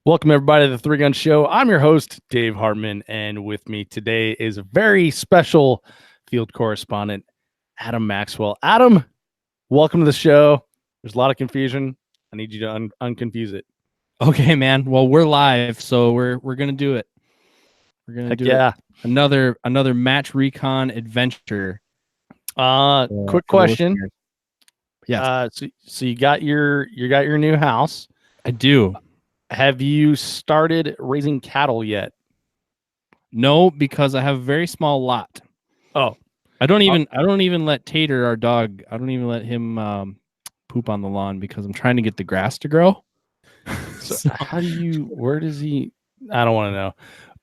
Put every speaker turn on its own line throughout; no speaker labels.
Welcome, everybody, to the Three Gun Show. I'm your host, Dave Hartman, and with me today is a very special field correspondent, Adam Maxwell. Adam, welcome to the show. There's a lot of confusion. I need you to unconfuse it.
Okay, man. Well, we're live, so we're gonna do it. We're gonna do it. Another match recon adventure.
Quick question.
Yeah.
So you got your new house.
I do.
Have you started raising cattle yet?
No, because I have a very small lot.
Oh,
I don't even let Tater, our dog, I don't even let him poop on the lawn because I'm trying to get the grass to grow.
So where does he? I don't want to know.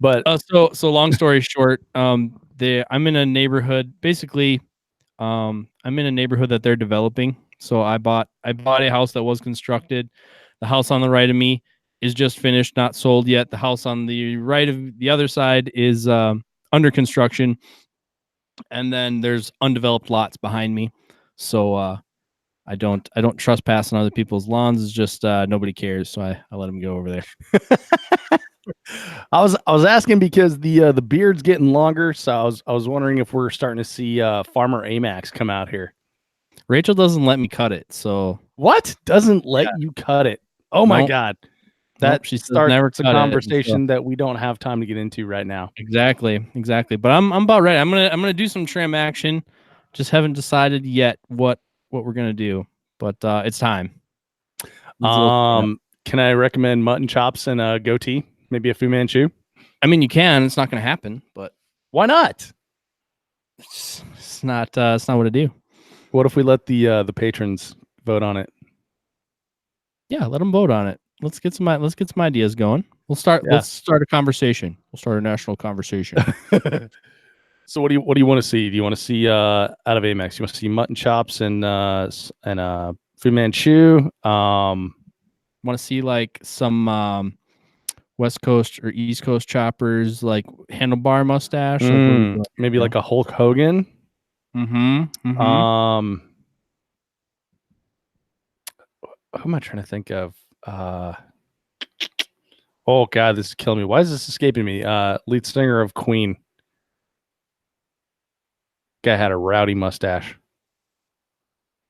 But
so long story short, I'm in a neighborhood. Basically, I'm in a neighborhood that they're developing. So I bought a house that was constructed. The house on the right of me is just finished, not sold yet. The house on the right of the other side is under construction, and then there's undeveloped lots behind me. So I don't trespass on other people's lawns. It's just nobody cares, so I let them go over there.
I was asking because the beard's getting longer, so I was wondering if we're starting to see Farmer Amax come out here.
Rachel doesn't let me cut it, so
what doesn't let you cut it? Oh my god, that
she
starts
never
a conversation that we don't have time to get into right now.
Exactly. But I'm about ready. I'm gonna do some trim action. Just haven't decided yet what we're gonna do, but it's time.
Can I recommend mutton chops and a goatee? Maybe a Fu Manchu?
I mean, you can. It's not going to happen, but
why not?
It's not what I do.
What if we let the patrons vote on it?
Yeah, let them vote on it. Let's get some ideas going. Let's start a conversation. We'll start a national conversation.
So what do you want to see? Do you want to see out of Amex? You want to see mutton chops and Fu Manchu?
Want to see like some West Coast or East Coast choppers, like handlebar mustache,
maybe like a Hulk Hogan.
Mm-hmm.
Who am I trying to think of? Oh god, this is killing me. Why is this escaping me? Lead singer of Queen. Guy had a rowdy mustache.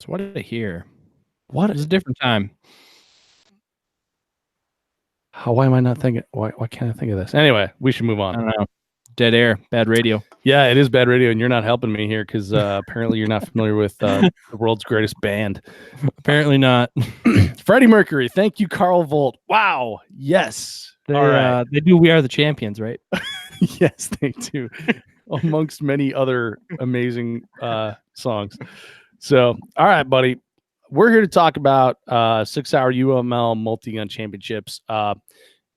So what did I hear?
What?
It was a different time.
Why am I not thinking? Why can't I think of this? Anyway, we should move on.
I don't know. Dead air, bad radio.
Yeah, it is bad radio, and you're not helping me here because apparently you're not familiar with the world's greatest band.
Apparently not.
Freddie Mercury. Thank you, Carl Volt. Wow. Yes.
All right. They do We Are the Champions, right?
Yes, they do. Amongst many other amazing songs. So, all right, buddy. We're here to talk about 6-hour UML multi-gun championships.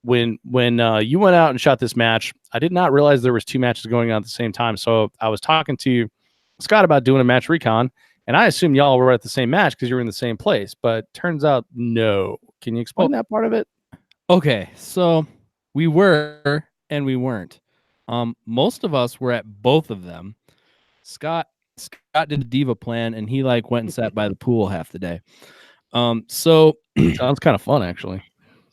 When you went out and shot this match, I did not realize there was two matches going on at the same time. So I was talking to Scott about doing a match recon, and I assumed y'all were at the same match because you were in the same place. But turns out, no. Can you explain that part of it?
Okay, so we were and we weren't. Most of us were at both of them. Scott did a diva plan, and he went and sat by the pool half the day. So
sounds kind of fun, actually.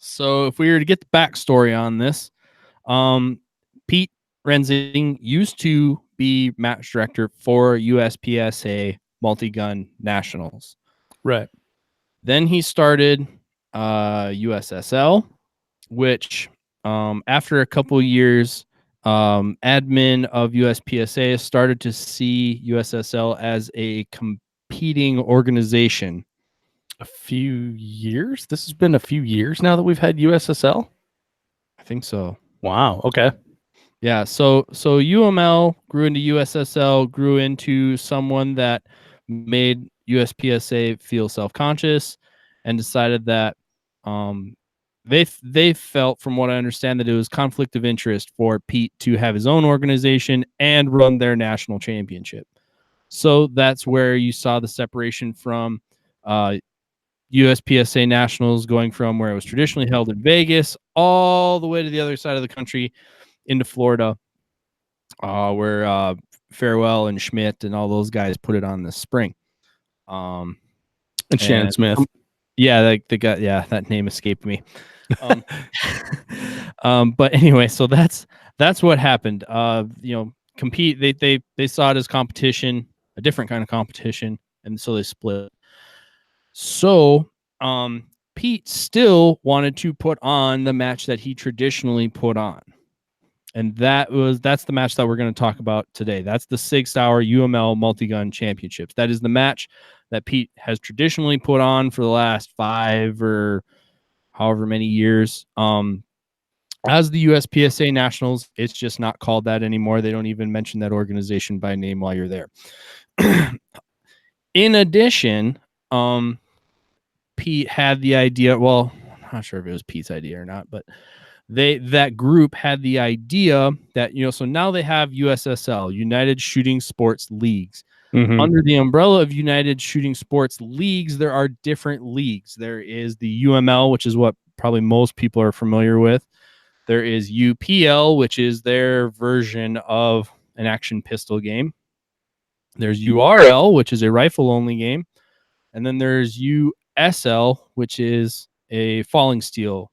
So if we were to get the backstory on this, Pete Renzing used to be match director for USPSA Multi-Gun Nationals.
Right.
Then he started USSL, which after a couple years, admin of USPSA started to see USSL as a competing organization.
A few years? This has been a few years now that we've had USSL?
I think so.
Wow. Okay.
Yeah. So UML grew into USSL, grew into someone that made USPSA feel self-conscious and decided that they felt, from what I understand, that it was conflict of interest for Pete to have his own organization and run their national championship. So that's where you saw the separation from USPSA Nationals, going from where it was traditionally held in Vegas all the way to the other side of the country into Florida, where Farewell and Schmidt and all those guys put it on this spring.
And Shannon Smith.
Yeah, like the guy. Yeah, that name escaped me. Um, but anyway, so that's what happened. Compete. They saw it as competition, a different kind of competition, and so they split. So, Pete still wanted to put on the match that he traditionally put on. And that's the match that we're going to talk about today. That's the 6 Hour UML Multi-Gun Championships. That is the match that Pete has traditionally put on for the last 5 or however many years. As the USPSA Nationals, it's just not called that anymore. They don't even mention that organization by name while you're there. In addition, Pete had the idea. Well, I'm not sure if it was Pete's idea or not, but that group had the idea that, so now they have USSL, United Shooting Sports Leagues.
Mm-hmm.
Under the umbrella of United Shooting Sports Leagues, there are different leagues. There is the UML, which is what probably most people are familiar with. There is UPL, which is their version of an action pistol game. There's URL, which is a rifle only game. And then there's USL, which is a falling steel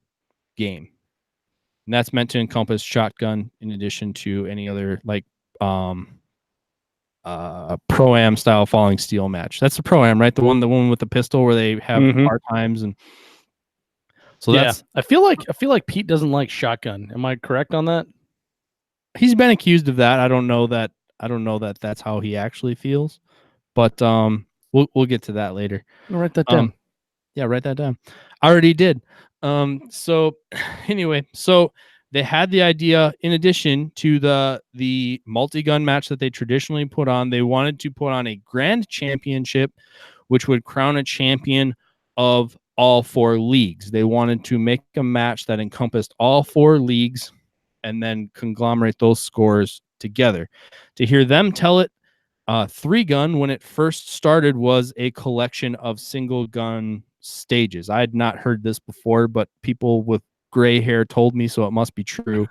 game. And that's meant to encompass shotgun in addition to any other like pro-am style falling steel match. That's the pro-am, right? The one with the pistol where they have hard times. And so that's
I feel like Pete doesn't like shotgun. Am I correct on that?
He's been accused of that. I don't know that that's how he actually feels. But we'll get to that later.
I'll write that down.
Yeah, write that down. I already did. So anyway, so they had the idea, in addition to the multi-gun match that they traditionally put on, they wanted to put on a grand championship, which would crown a champion of all 4 leagues. They wanted to make a match that encompassed all 4 leagues and then conglomerate those scores together. To hear them tell it, 3-gun, when it first started, was a collection of single gun stages. I had not heard this before, but people with gray hair told me, so it must be true.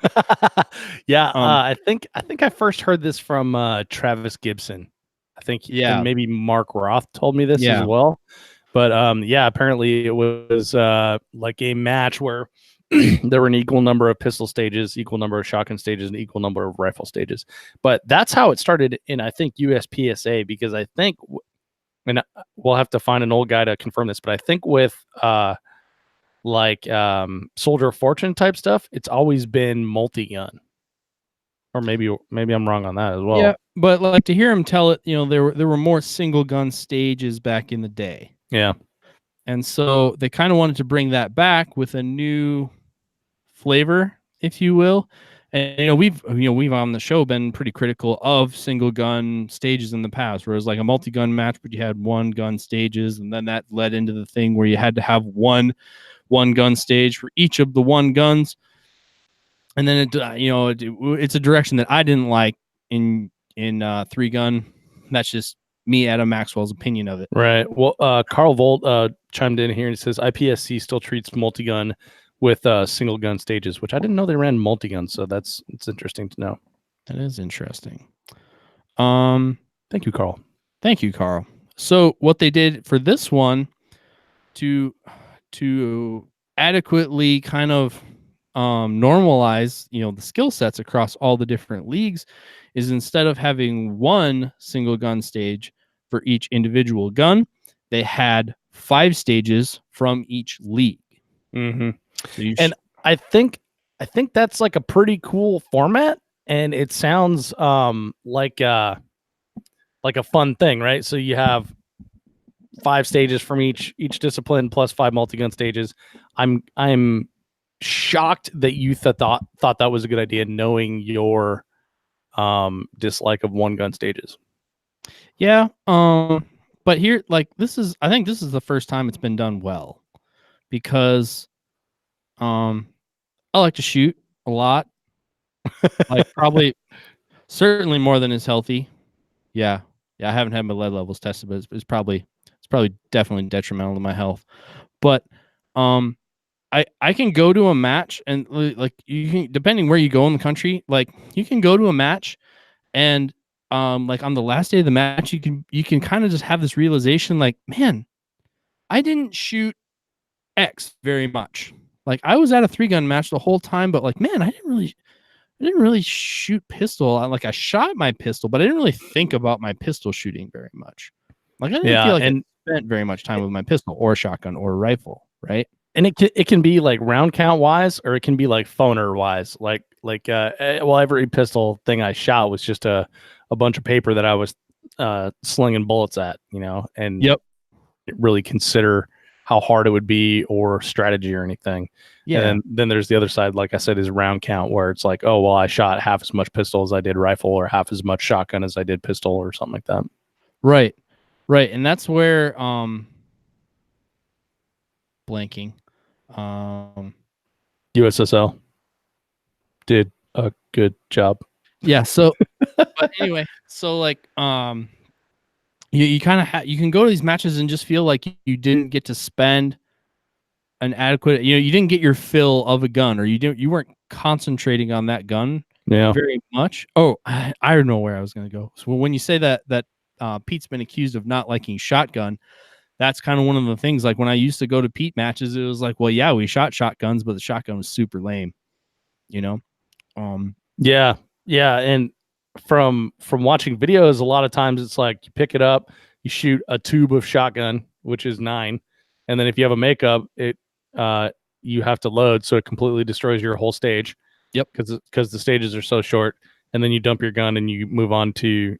Yeah, I think I first heard this from Travis Gibson. I think, and maybe Mark Roth told me this as well. But apparently it was like a match where there were an equal number of pistol stages, equal number of shotgun stages, and equal number of rifle stages. But that's how it started in, I think, USPSA, because I think, and we'll have to find an old guy to confirm this, but I think with Soldier of Fortune type stuff, it's always been multi-gun. Or maybe I'm wrong on that as well.
Yeah, but like to hear him tell it, there were more single gun stages back in the day.
Yeah.
And so they kind of wanted to bring that back with a new flavor, if you will. And we've on the show been pretty critical of single gun stages in the past, whereas like a multi-gun match, but you had 1-gun stages, and then that led into the thing where you had to have one gun stage for each of the 1 guns. And then it's a direction that I didn't like in 3-gun. That's just me, Adam Maxwell's opinion of it.
Right. Well, Carl Volt chimed in here and says IPSC still treats multi-gun with single gun stages, which I didn't know they ran multi-gun. So it's interesting to know.
That is interesting.
Thank you, Carl.
Thank you, Carl. So what they did for this one to adequately kind of normalize, the skill sets across all the different leagues, is instead of having 1 single gun stage for each individual gun, they had 5 stages from each league.
Mm-hmm. So I think that's like a pretty cool format, and it sounds like a fun thing, right? So you have 5 stages from each discipline plus 5 multi-gun stages. I'm shocked that you thought that was a good idea, knowing your dislike of 1-gun stages.
Yeah, but here, I think this is the first time it's been done well, because I like to shoot a lot, like probably certainly more than is healthy. Yeah, I haven't had my lead levels tested, but it's probably definitely detrimental to my health. But I can go to a match, and like you can, depending where you go in the country, like you can go to a match, and like on the last day of the match, you can kind of just have this realization, like, man, I didn't shoot X very much. Like I was at a 3-gun match the whole time, but like, man, I didn't really shoot pistol. Like I shot my pistol, but I didn't really think about my pistol shooting very much. Like I didn't feel like I spent very much time with my pistol or shotgun or rifle, right?
And it can be like round count wise, or it can be like phoner wise. Well, every pistol thing I shot was just a bunch of paper that I was slinging bullets at, and
Yep.
really consider how hard it would be or strategy or anything.
Yeah.
And then there's the other side, like I said, is round count, where it's like, oh, well, I shot half as much pistol as I did rifle, or half as much shotgun as I did pistol, or something like that.
Right. Right. And that's where blanking.
USSL did a good job.
Yeah. So but anyway, so like you kind of you can go to these matches and just feel like you didn't get to spend an adequate, you didn't get your fill of a gun, or you weren't concentrating on that gun very much. Oh, I don't know where I was going to go. So when you say that Pete's been accused of not liking shotgun, that's kind of one of the things. Like when I used to go to Pete matches, it was like, well, yeah, we shot shotguns, but the shotgun was super lame,
Yeah. And from watching videos, a lot of times it's like you pick it up, you shoot a tube of shotgun, which is 9, and then if you have a makeup, you have to load, so it completely destroys your whole stage.
Yep.
Because the stages are so short, and then you dump your gun and you move on to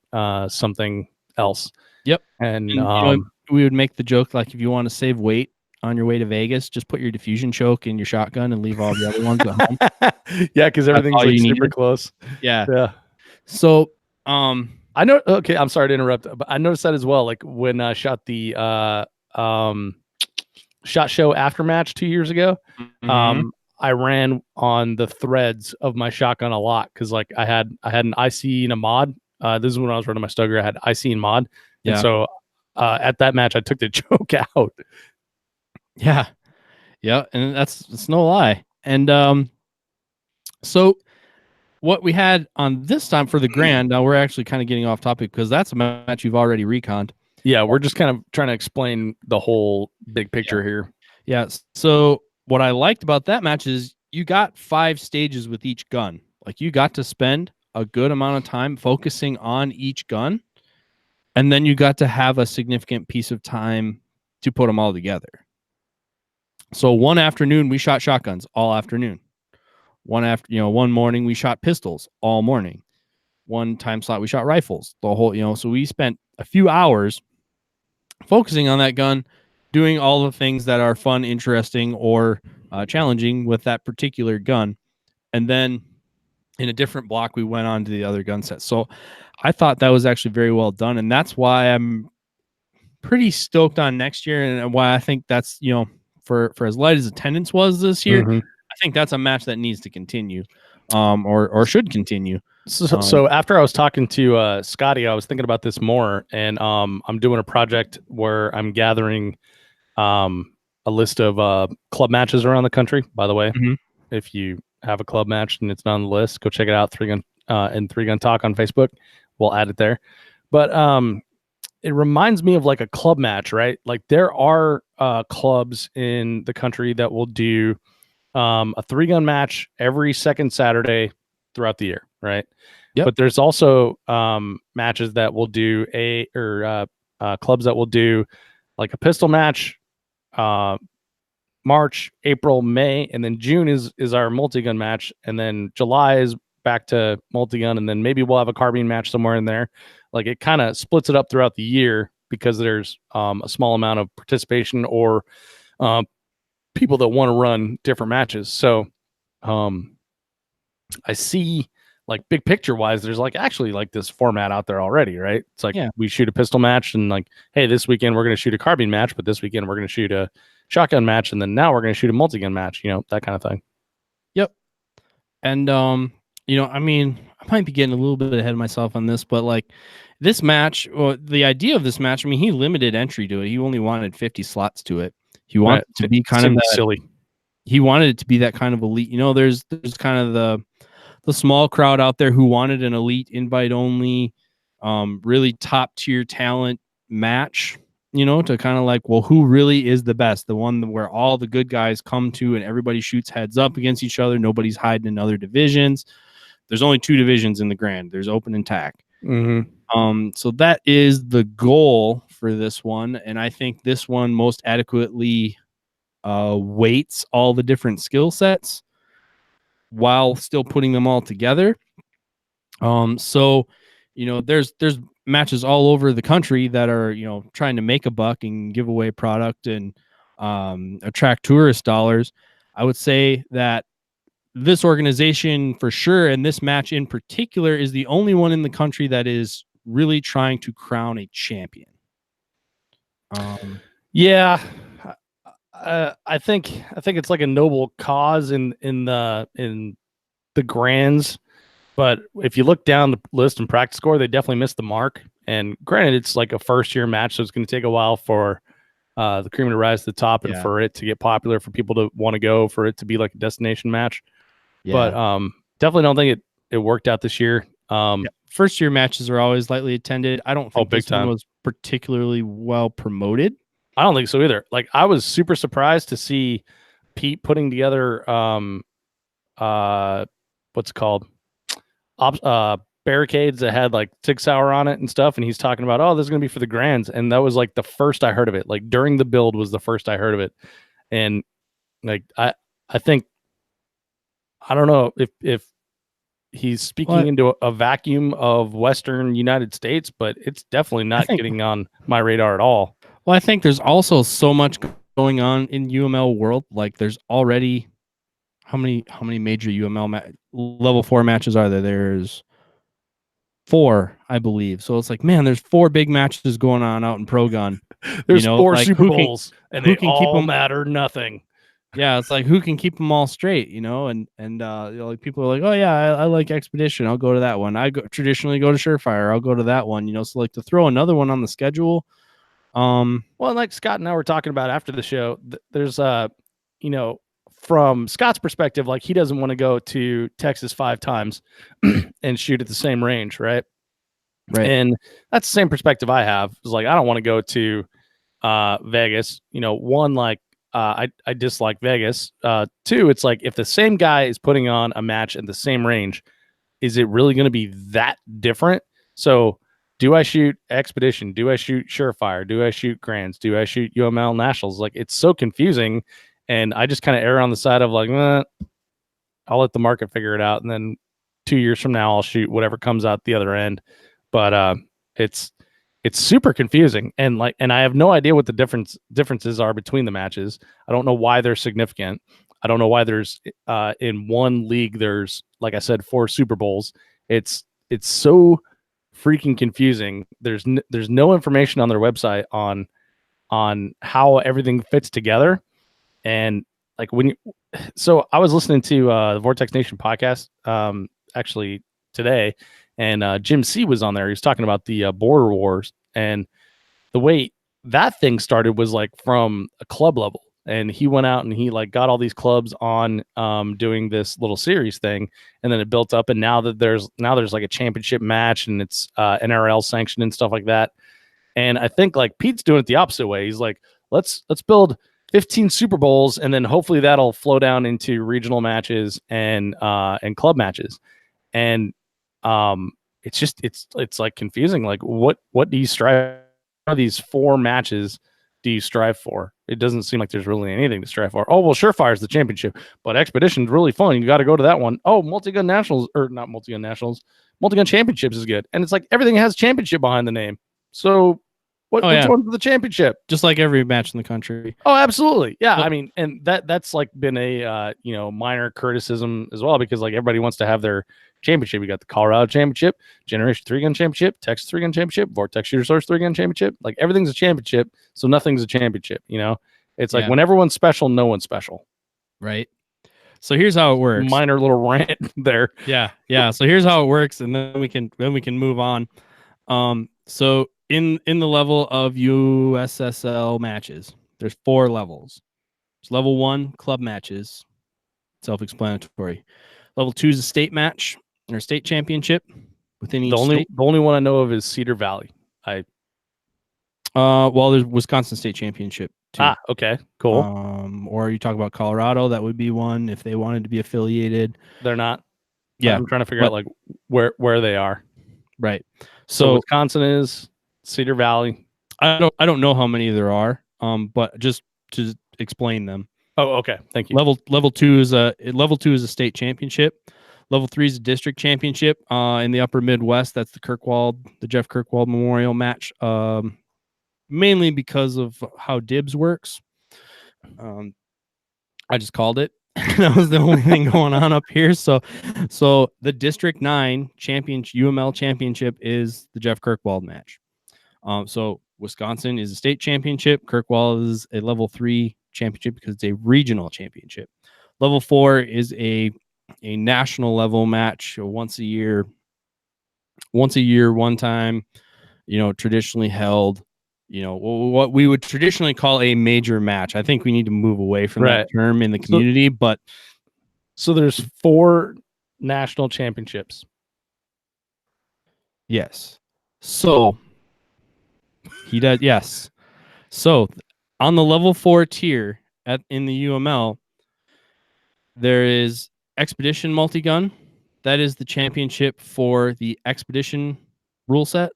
something else.
Yep.
And
we would make the joke, like, if you want to save weight on your way to Vegas, just put your diffusion choke in your shotgun and leave all the other ones at home.
Yeah, because everything's like super close.
Yeah. So
I know. Okay, I'm sorry to interrupt, but I noticed that as well. Like when I shot the SHOT Show aftermatch 2 years ago, I ran on the threads of my shotgun a lot, because like I had an IC and a mod. This is when I was running my Stugger. I had IC and mod, and so at that match I took the choke out.
Yeah, and that's no lie. And so what we had on this time for the Grand, now we're actually kind of getting off topic because that's a match you've already reconned.
Yeah, we're just kind of trying to explain the whole big picture here.
Yeah. So what I liked about that match is you got 5 stages with each gun. Like you got to spend a good amount of time focusing on each gun, and then you got to have a significant piece of time to put them all together. So one afternoon we shot shotguns all afternoon. One morning we shot pistols all morning. One time slot we shot rifles the whole, so we spent a few hours focusing on that gun, doing all the things that are fun, interesting, or challenging with that particular gun. And then in a different block, we went on to the other gun sets. So I thought that was actually very well done. And that's why I'm pretty stoked on next year, and why I think that's, for as light as attendance was this year, I think that's a match that needs to continue, or should continue.
So after I was talking to Scotty, I was thinking about this more, and I'm doing a project where I'm gathering a list of club matches around the country. By the way, if you have a club match and it's not on the list, go check it out. 3 Gun Talk on Facebook. We'll add it there. But it reminds me of like a club match, right? Like there are clubs in the country that will do a 3-gun match every second Saturday throughout the year, right?
Yep.
But there's also matches that will do clubs that will do like a pistol match March, April, May, and then June is our multi-gun match, and then July is back to multi-gun, and then maybe we'll have a carbine match somewhere in there. Like it kind of splits it up throughout the year, because there's a small amount of participation or people that want to run different matches. So I see, like, big picture wise, there's like actually like this format out there already, right? It's like we shoot a pistol match, and like, hey, this weekend we're going to shoot a carbine match, but this weekend we're going to shoot a shotgun match, and then now we're going to shoot a multi-gun match, that kind of thing.
Yep. And I mean, I might be getting a little bit ahead of myself on this, but like this match, or the idea of this match, I mean, he limited entry to it. He only wanted 50 slots to it. He wanted it to be kind of
silly.
He wanted it to be that kind of elite. There's kind of the small crowd out there who wanted an elite invite only, really top tier talent match. to kind of like, well, who really is the best? The one where all the good guys come to and everybody shoots heads up against each other. Nobody's hiding in other divisions. There's only 2 divisions in the Grand. There's open and TAC. So that is the goal for this one. And I think this one most adequately weights all the different skill sets while still putting them all together. So, there's matches all over the country that are, trying to make a buck and give away product and attract tourist dollars. I would say that this organization for sure, and this match in particular, is the only one in the country that is really trying to crown a champion.
Yeah. I think it's like a noble cause in the grands, but if you look down the list and practice score, they definitely missed the mark. And granted, it's like a first year match, so it's going to take a while for the cream to rise to the top and for it to get popular, for people to want to go, for it to be like a destination match. But definitely don't think it worked out this year.
First year matches are always lightly attended. I don't think this one was particularly well promoted.
I don't think so either. Like, I was super surprised to see Pete putting together what's it called? Barricades that had like 6 hour on it and stuff, and he's talking about, oh, this is gonna be for the grands, and that was like the first I heard of it. Like, during the build was the first I heard of it. And like I think, I don't know if he's speaking into a vacuum of Western United States, but it's definitely not getting on my radar at all.
Well, I think there's also so much going on in UML world. Like, there's already how many major UML level 4 matches are there? There's 4, I believe. So it's like, man, there's 4 big matches going on out in Pro Gun.
There's 4 like, Super Bowls, and they all matter nothing.
Yeah, it's like, who can keep them all straight, and like, people are like, oh yeah, I like Expedition, I'll go to that one. I traditionally go to Surefire, I'll go to that one. So like, to throw another one on the schedule.
Well, like Scott and I were talking about after the show, there's from Scott's perspective, like, he doesn't want to go to Texas 5 times and shoot at the same range, right? And that's the same perspective I have. It's like, I don't want to go to Vegas. One, like, I dislike Vegas. 2, it's like, if the same guy is putting on a match at the same range, is it really going to be that different? So, do I shoot Expedition? Do I shoot Surefire? Do I shoot Grands? Do I shoot UML Nationals? Like, it's so confusing, and I just kind of err on the side of like, I'll let the market figure it out, and then 2 years from now, I'll shoot whatever comes out the other end. But it's super confusing, and I have no idea what the differences are between the matches. I don't know why they're significant. I don't know why there's in one league there's, like I said, 4 Super Bowls. It's so freaking confusing. There's no information on their website on how everything fits together. And like, so I was listening to the Vortex Nation podcast actually today, and Jim C was on there. He was talking about the border wars, and the way that thing started was like from a club level, and he went out and he like got all these clubs on doing this little series thing, and then it built up, and now there's like a championship match, and it's NRL sanctioned and stuff like that. And I think like Pete's doing it the opposite way. He's like, let's build 15 Super Bowls, and then hopefully that'll flow down into regional matches and club matches. And it's just it's like confusing. Like, what do you strive for? These 4 matches do you strive for? It doesn't seem like there's really anything to strive for. Oh, well, Surefire is the championship, but Expedition's really fun. You got to go to that one. Oh, Multi-Gun Nationals, or not Multi-Gun Nationals, Multi-Gun Championships is good. And it's like, everything has championship behind the name. So which one's the championship?
Just like every match in the country.
Oh, absolutely. Yeah. Well, I mean, and that's like been a minor criticism as well, because like, everybody wants to have their championship. You got the Colorado Championship, Generation 3-Gun Championship, Texas 3-Gun Championship, Vortex Shooter Source 3-Gun Championship. Like, everything's a championship, so nothing's a championship. It's like, when everyone's special, no one's special.
Right. So here's how it works.
Minor little rant there.
Yeah. So here's how it works, and then we can move on. So in the level of USSL matches, there's 4 levels. It's level 1, club matches, self-explanatory. Level 2 is a state match or state championship within each state.
The only one I know of is Cedar Valley.
Well, there's Wisconsin State Championship too.
Ah, okay, cool.
Or you talk about Colorado, that would be one if they wanted to be affiliated.
They're not.
Yeah,
I'm trying to figure out like where they are.
right.
So
So
Wisconsin is Cedar Valley.
I don't know how many there are. But just to explain them.
Oh, okay. Thank you.
Level two is a state championship. Level 3 is a district championship. In the upper Midwest, that's the Jeff Kirkwald Memorial match. Mainly because of how dibs works. I just called it. That was the only thing going on up here. So the District 9 UML championship is the Jeff Kirkwald match. So Wisconsin is a state championship. Kirkwald is a level 3 championship because it's a regional championship. Level 4 is a national level match once a year, one time, traditionally held, what we would traditionally call a major match. I think we need to move away from that term in the community, but
so there's 4 national championships.
Yes. So he does. Yes. So on the level 4 tier in the UML, there is Expedition Multi-Gun. That is the championship for the Expedition rule set.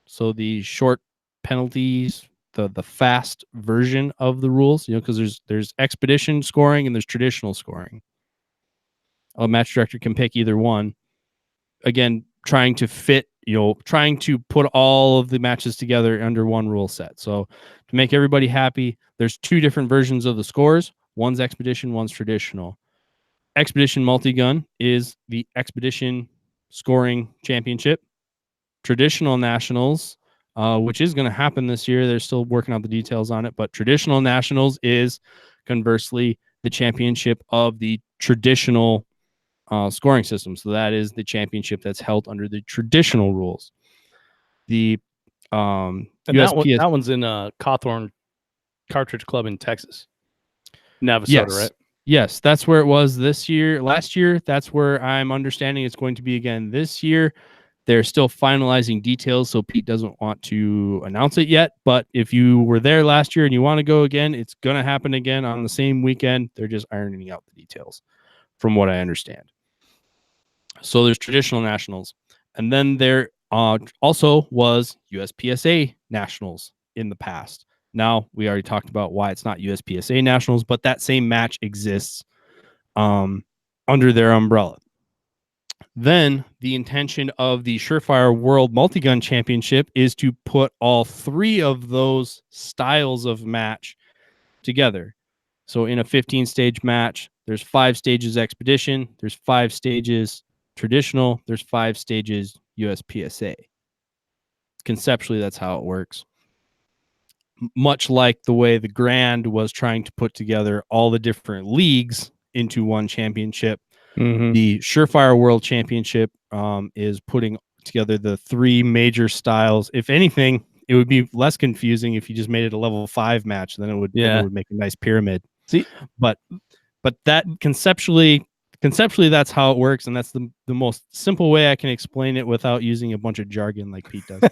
So the short penalties, the fast version of the rules, because there's Expedition scoring and there's traditional scoring. A match director can pick either one. Again, trying to put all of the matches together under one rule set. So to make everybody happy, there's 2 different versions of the scores. One's Expedition, one's traditional. Expedition Multi-Gun is the Expedition scoring championship. Traditional Nationals, which is going to happen this year. They're still working out the details on it, but Traditional Nationals is conversely the championship of the traditional scoring system. So that is the championship that's held under the traditional rules. The
USPS that one's in Cawthorn Cartridge Club in Texas, Navasota,
yes.
Right?
Yes, that's where it was this year. Last year, that's where I'm understanding it's going to be again this year. They're still finalizing details, so Pete doesn't want to announce it yet. But if you were there last year and you want to go again, it's going to happen again on the same weekend. They're just ironing out the details, from what I understand. So there's traditional nationals. And then there also was USPSA nationals in the past. Now, we already talked about why it's not USPSA nationals, but that same match exists under their umbrella. Then the intention of the Surefire World Multi-Gun Championship is to put all 3 of those styles of match together. So in a 15-stage match, there's 5 stages Expedition, there's 5 stages traditional, there's 5 stages USPSA. Conceptually, that's how it works. Much like the way the Grand was trying to put together all the different leagues into one championship, the Surefire World Championship is putting together the 3 major styles. If anything, it would be less confusing if you just made it a level 5 match. Then it would make a nice pyramid.
See,
but that conceptually, that's how it works, and that's the most simple way I can explain it without using a bunch of jargon like Pete does.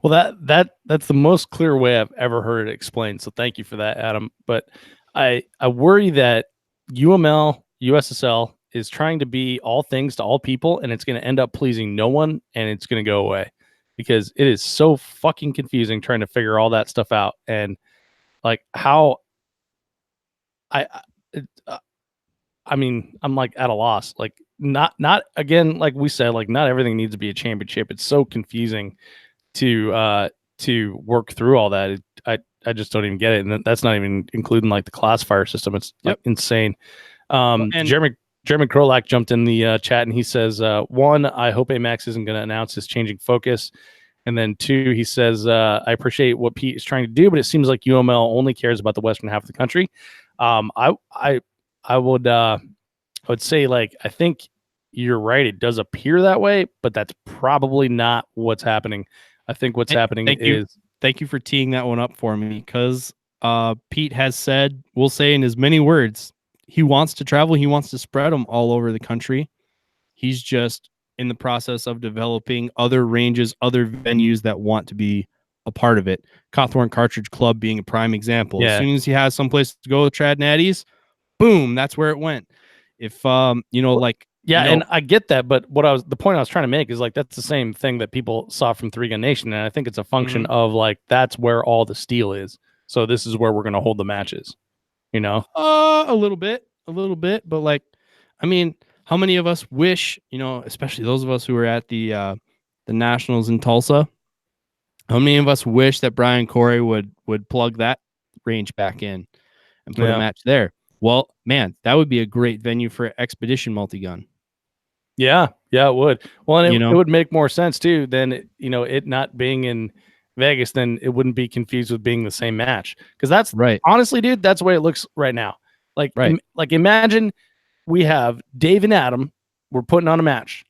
Well, that's the most clear way I've ever heard it explained. So thank you for that, Adam. But I worry that UML, USSL is trying to be all things to all people, and it's going to end up pleasing no one, and it's going to go away because it is so fucking confusing trying to figure all that stuff out. And like how I mean, I'm like at a loss. Like not again, like we said, like not everything needs to be a championship. It's so confusing to work through all that. I just don't even get it, and that's not even including like the classifier system. It's like insane. And Jeremy Krolak jumped in the chat and he says, 1, I hope AMAX isn't going to announce his changing focus. And then 2, he says, I appreciate what Pete is trying to do, but it seems like UML only cares about the western half of the country. I would say, like, I think you're right. It does appear that way, but that's probably not what's happening. I think what's happening is...
Thank you for teeing that one up for me, because Pete has said, we'll say in as many words, he wants to travel. He wants to spread them all over the country. He's just in the process of developing other ranges, other venues that want to be a part of it. Cawthorne Cartridge Club being a prime example.
Yeah.
As soon as he has someplace to go with Trad Natties, boom, that's where it went. If
and I get that, but the point I was trying to make is like that's the same thing that people saw from Three Gun Nation, and I think it's a function of like that's where all the steel is. So this is where we're gonna hold the matches.
A little bit, but like, I mean, how many of us wish, especially those of us who were at the Nationals in Tulsa, how many of us wish that Brian Corey would plug that range back in and put a match there? Well, man, that would be a great venue for Expedition multi-gun.
Yeah, it would. Well, and it would make more sense too than it not being in Vegas. Then it wouldn't be confused with being the same match, because that's
right.
Honestly, dude, that's the way it looks right now. Like, like imagine we have Dave and Adam. We're putting on a match.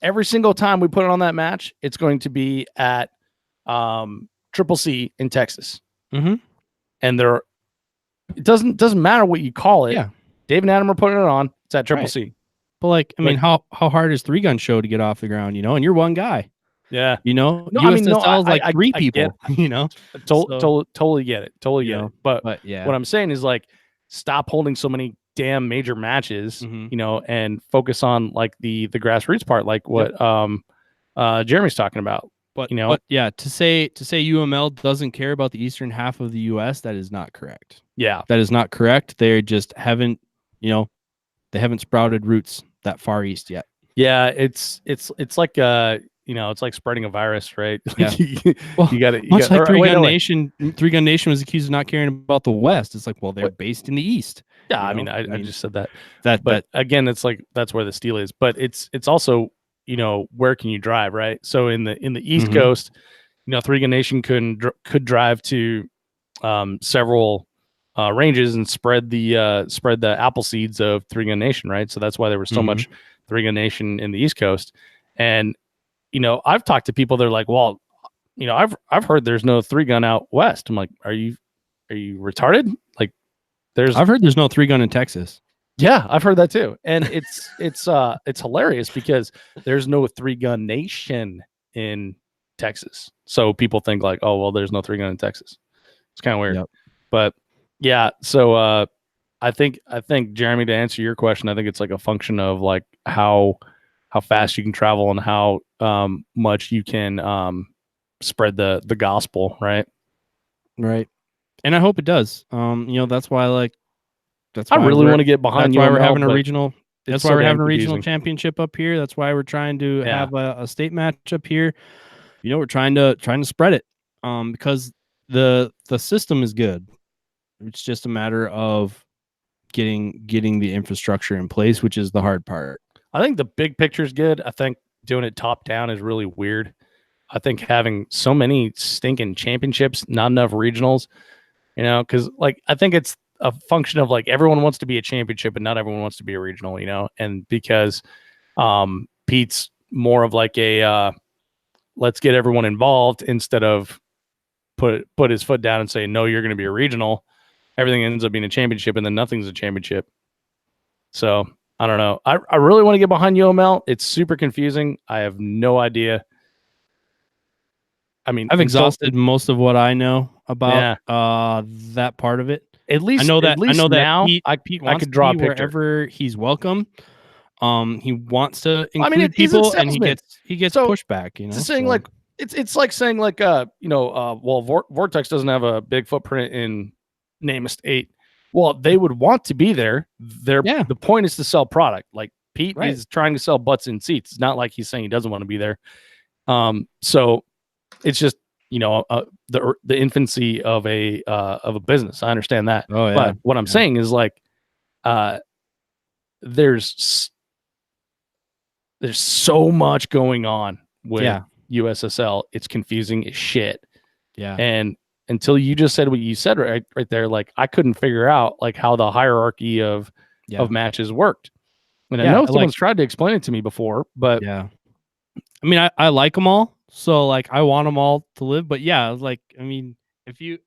Every single time we put it on that match, it's going to be at Triple C in Texas.
Mm-hmm.
And it doesn't matter what you call it.
Yeah.
Dave and Adam are putting it on. It's at Triple C.
But like, I mean, how hard is Three Gun Show to get off the ground? And you're one guy.
Yeah.
USSL is like three people.
Totally get it. Totally get it. But
yeah,
what I'm saying is like, stop holding so many damn major matches. And focus on like the grassroots part, like what Jeremy's talking about.
But to say UML doesn't care about the eastern half of the US, that is not correct.
Yeah,
that is not correct. They just haven't, they haven't sprouted roots that far east yet.
Yeah, it's like it's like spreading a virus, right?
Yeah.
you got it.
Much like Three Gun Nation. Three Gun Nation was accused of not caring about the West. It's like, well, they're based in the East.
Yeah, I just said that. But again, it's like that's where the steel is. But it's also where can you drive, right? So in the East Coast, Three Gun Nation could drive to several ranges and spread the apple seeds of Three Gun Nation, right? So that's why there was so much Three Gun Nation in the East Coast. And I've talked to people. They're like, well, I've heard there's no Three Gun out west. I'm like, are you retarded? Like,
I've heard there's no Three Gun in Texas.
Yeah, I've heard that too. And it's hilarious because there's no Three Gun Nation in Texas. So people think like, oh, well, there's no Three Gun in Texas. It's kind of weird. Yep. But yeah, so I think Jeremy, to answer your question, I think it's like a function of like how fast you can travel and how much you can spread the gospel, right?
Right. And I hope it does. That's why
I really want to get behind.
That's why we're having a regional. That's why we're having a regional championship up here. That's why we're trying to have a state match up here. We're trying to spread it because the system is good. It's just a matter of getting the infrastructure in place, which is the hard part.
I think the big picture is good. I think doing it top down is really weird. I think having so many stinking championships, not enough regionals, because like I think it's a function of like everyone wants to be a championship, but not everyone wants to be a regional, and because Pete's more of like a let's get everyone involved instead of put his foot down and say, no, you're going to be a regional. Everything ends up being a championship, and then nothing's a championship. So I don't know. I really want to get behind UML. It's super confusing. I have no idea. I mean,
I've exhausted most of what I know about that part of it.
At least
I know that
now
Pete
I could draw a picture
wherever he's welcome. He wants to include people, and he gets pushback.
It's saying like it's like saying like well, Vortex doesn't have a big footprint in name a state. Well, they would want to be there. The point is to sell product. Like Pete is trying to sell butts in seats. It's not like he's saying he doesn't want to be there. So it's just the infancy of a business. I understand that.
Oh, yeah.
But what I'm saying is like there's so much going on with USSL. It's confusing as shit.
Yeah.
And until you just said what you said right there, like I couldn't figure out like how the hierarchy of matches worked. And I know someone's tried to explain it to me before, but
I mean, I like them all. So like, I want them all to live, but like, I mean, if you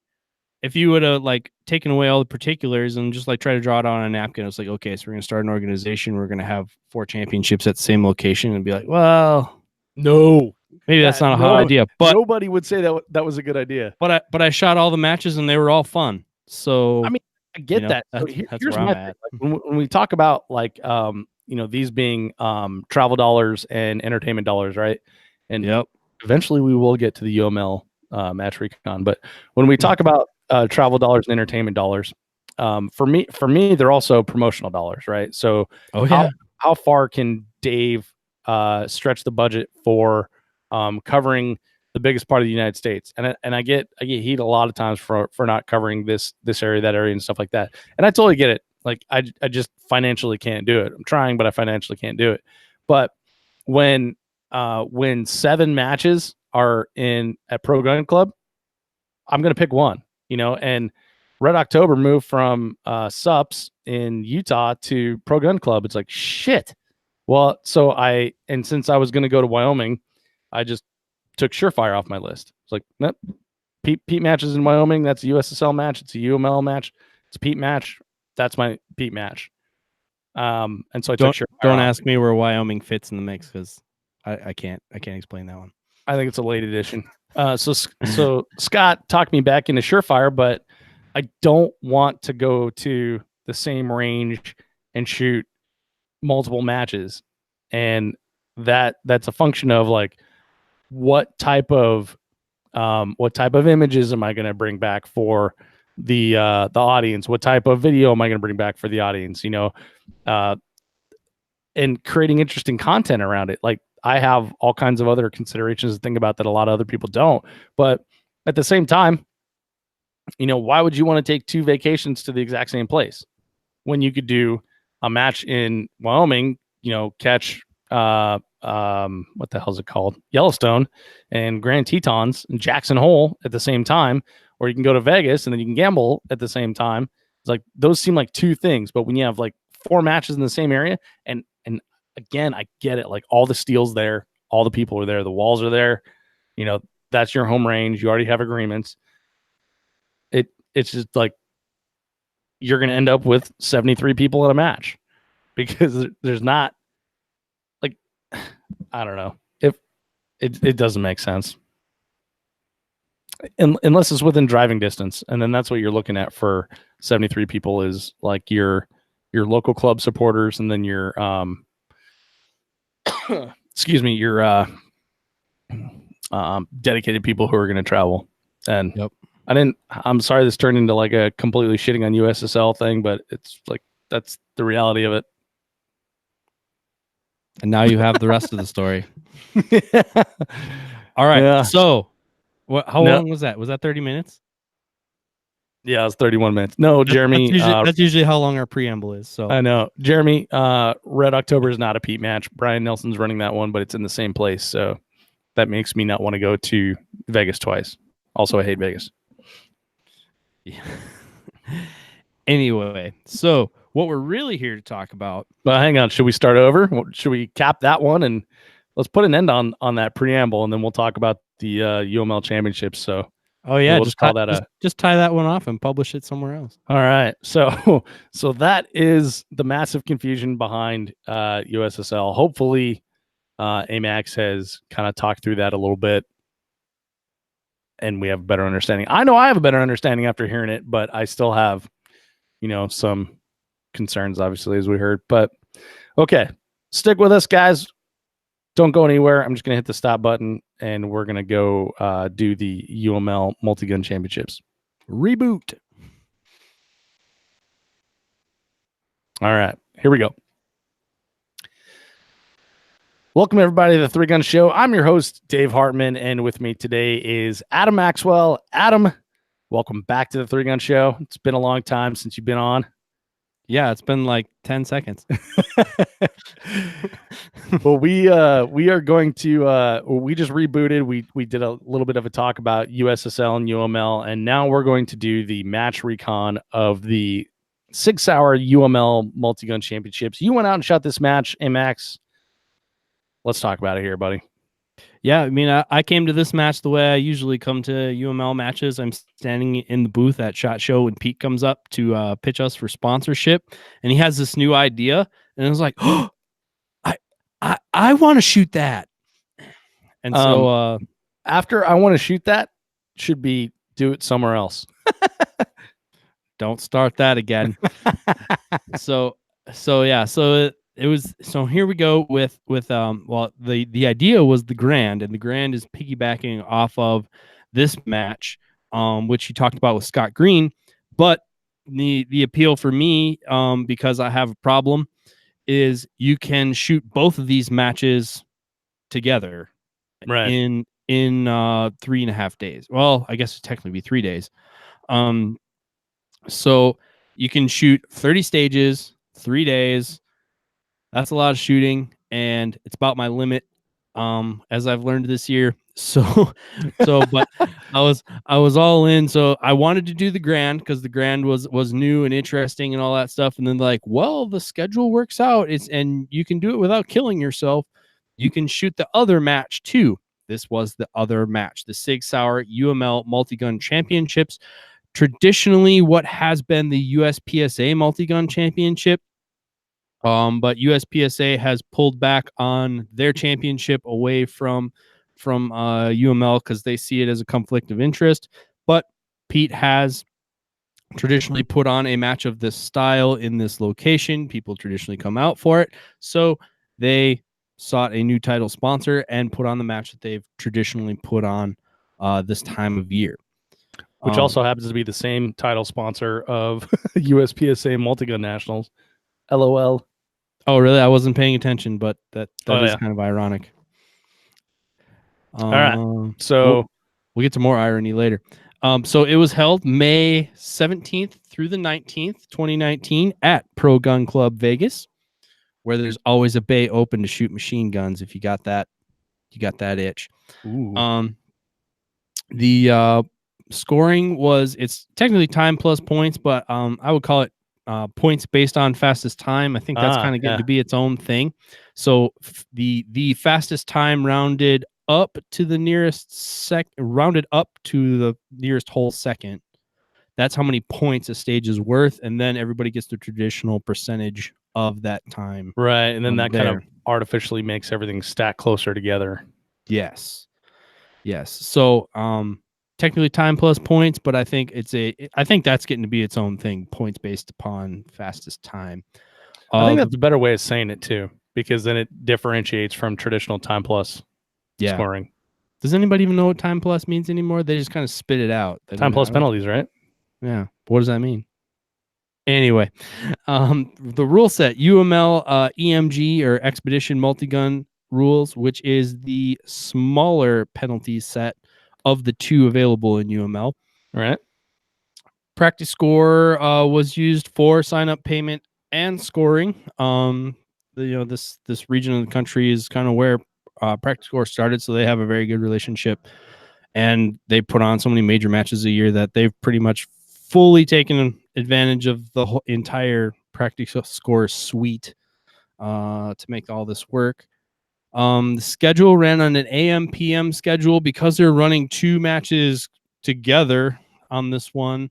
would have like taken away all the particulars and just like try to draw it on a napkin, it's like, okay, so we're going to start an organization. We're going to have 4 championships at the same location and be like, well,
no,
Maybe that's not a hot idea, but
nobody would say that was a good idea.
But I shot all the matches and they were all fun. So
I mean, I get that. So
that's
here's
where
my
I'm at.
thing. Like, when we talk about like these being travel dollars and entertainment dollars, right? And
Yep.
eventually we will get to the UML match recon. But when we talk about travel dollars and entertainment dollars, for me, they're also promotional dollars, right? So how far can Dave stretch the budget for covering the biggest part of the United States? And I get heat a lot of times for not covering this area, that area, and stuff like that. And I totally get it. Like I just financially can't do it. I'm trying, but I financially can't do it. But when 7 matches are in at Pro Gun Club, I'm gonna pick one, and Red October moved from SUPs in Utah to Pro Gun Club. It's like shit. Well, since I was gonna go to Wyoming, I just took Surefire off my list. It's like, nope, Pete matches in Wyoming. That's a USSL match. It's a UML match. It's a Pete match. That's my Pete match. And so I took Surefire.
Don't ask me where Wyoming fits in the mix because I can't explain that one.
I think it's a late edition. So Scott talked me back into Surefire, but I don't want to go to the same range and shoot multiple matches, and that's a function of like what type of images am I going to bring back for the audience? What type of video am I going to bring back for the audience? And creating interesting content around it. Like I have all kinds of other considerations to think about that a lot of other people don't. But at the same time, why would you want to take 2 vacations to the exact same place when you could do a match in Wyoming, catch what the hell is it called? Yellowstone and Grand Tetons and Jackson Hole at the same time, or you can go to Vegas and then you can gamble at the same time. It's like those seem like 2 things, but when you have like 4 matches in the same area, and again, I get it. Like all the steel's there, all the people are there, the walls are there. That's your home range. You already have agreements. It's just like you're going to end up with 73 people at a match because there's not like, I don't know if it doesn't make sense unless it's within driving distance. And then that's what you're looking at for 73 people is like your local club supporters. And then your, excuse me, your dedicated people who are going to travel. And
yep.
I'm sorry this turned into like a completely shitting on USSL thing, but it's like that's the reality of it.
And now you have the rest of the story. All right. Yeah. So how long was that? Was that 30 minutes?
Yeah, it was 31 minutes. No, Jeremy.
That's usually how long our preamble is. So
I know. Jeremy, Red October is not a Pete match. Brian Nelson's running that one, but it's in the same place. So that makes me not want to go to Vegas twice. Also, I hate Vegas.
Yeah. Anyway, so what we're really here to talk about.
Well, hang on. Should we start over? Should we cap that one and let's put an end on that preamble, and then we'll talk about the UML championships. So,
oh yeah, we'll just tie that one off and publish it somewhere else.
All right. So that is the massive confusion behind USSL. Hopefully, AMAX has kind of talked through that a little bit, and we have a better understanding. I know I have a better understanding after hearing it, but I still have, some concerns, obviously, as we heard. But okay, stick with us, guys. Don't go anywhere. I'm just going to hit the stop button, and we're going to go do the UML Multi-Gun Championships.
Reboot.
All right, here we go. Welcome, everybody, to the 3 Gun Show. I'm your host, Dave Hartman, and with me today is Adam Maxwell. Adam, welcome back to the 3 Gun Show. It's been a long time since you've been on.
Yeah, it's been like 10 seconds.
Well, we are going to we just rebooted. We did a little bit of a talk about USSL and UML, and now we're going to do the match recon of the 6-hour UML Multi-Gun Championships. You went out and shot this match, Max. Let's talk about it here, buddy.
Yeah, I mean, I came to this match the way I usually come to UML matches. I'm standing in the booth at SHOT Show when Pete comes up to pitch us for sponsorship, and he has this new idea, and I was like, oh, I want to shoot that. And so
after I want to shoot that, should be do it somewhere else.
don't start that again. So yeah, so it was, so here we go with well, the idea was the Grand, and the Grand is piggybacking off of this match, which you talked about with Scott Green. But the appeal for me, because I have a problem, is you can shoot both of these matches together
Right.
in 3.5 days. Well, I guess it'd technically be 3 days. So you can shoot 30 stages, 3 days. That's a lot of shooting, and it's about my limit, as I've learned this year. So but I was all in. So I wanted to do the Grand because the Grand was new and interesting and all that stuff. And then like, well, the schedule works out. And you can do it without killing yourself. You can shoot the other match too. This was the other match, the Sig Sauer UML Multi-Gun Championships. Traditionally, what has been the USPSA Multi-Gun Championship. But USPSA has pulled back on their championship away from UML because they see it as a conflict of interest. But Pete has traditionally put on a match of this style in this location. People traditionally come out for it. So they sought a new title sponsor and put on the match that they've traditionally put on this time of year.
Which also happens to be the same title sponsor of USPSA Multi-Gun Nationals. LOL.
Oh, really? I wasn't paying attention, but that is kind of ironic.
All right. So
we'll get to more irony later. So it was held May 17th through the 19th, 2019 at Pro Gun Club Vegas, where there's always a bay open to shoot machine guns if you got that itch.
Ooh.
The scoring was, it's technically time plus points, but I would call it points based on fastest time. I think that's kind of getting to be its own thing. So the fastest time rounded up to the nearest rounded up to the nearest whole second. That's how many points a stage is worth, and then everybody gets the traditional percentage of that time.
Right, and then that kind of artificially makes everything stack closer together.
Yes. So technically time plus points, but I think I think that's getting to be its own thing, points based upon fastest time.
I think that's a better way of saying it too, because then it differentiates from traditional time plus scoring.
Does anybody even know what time plus means anymore? They just kind of spit it out.
Time plus penalties, right?
Yeah. What does that mean? Anyway, the rule set, UML EMG or Expedition Multi-Gun rules, which is the smaller penalty set of the two available in UML.
Right.
Practice score was used for sign-up payment and scoring. This region of the country is kind of where practice score started, so they have a very good relationship, and they put on so many major matches a year that they've pretty much fully taken advantage of the whole entire practice score suite to make all this work. The schedule ran on an AM PM schedule because they're running two matches together on this one.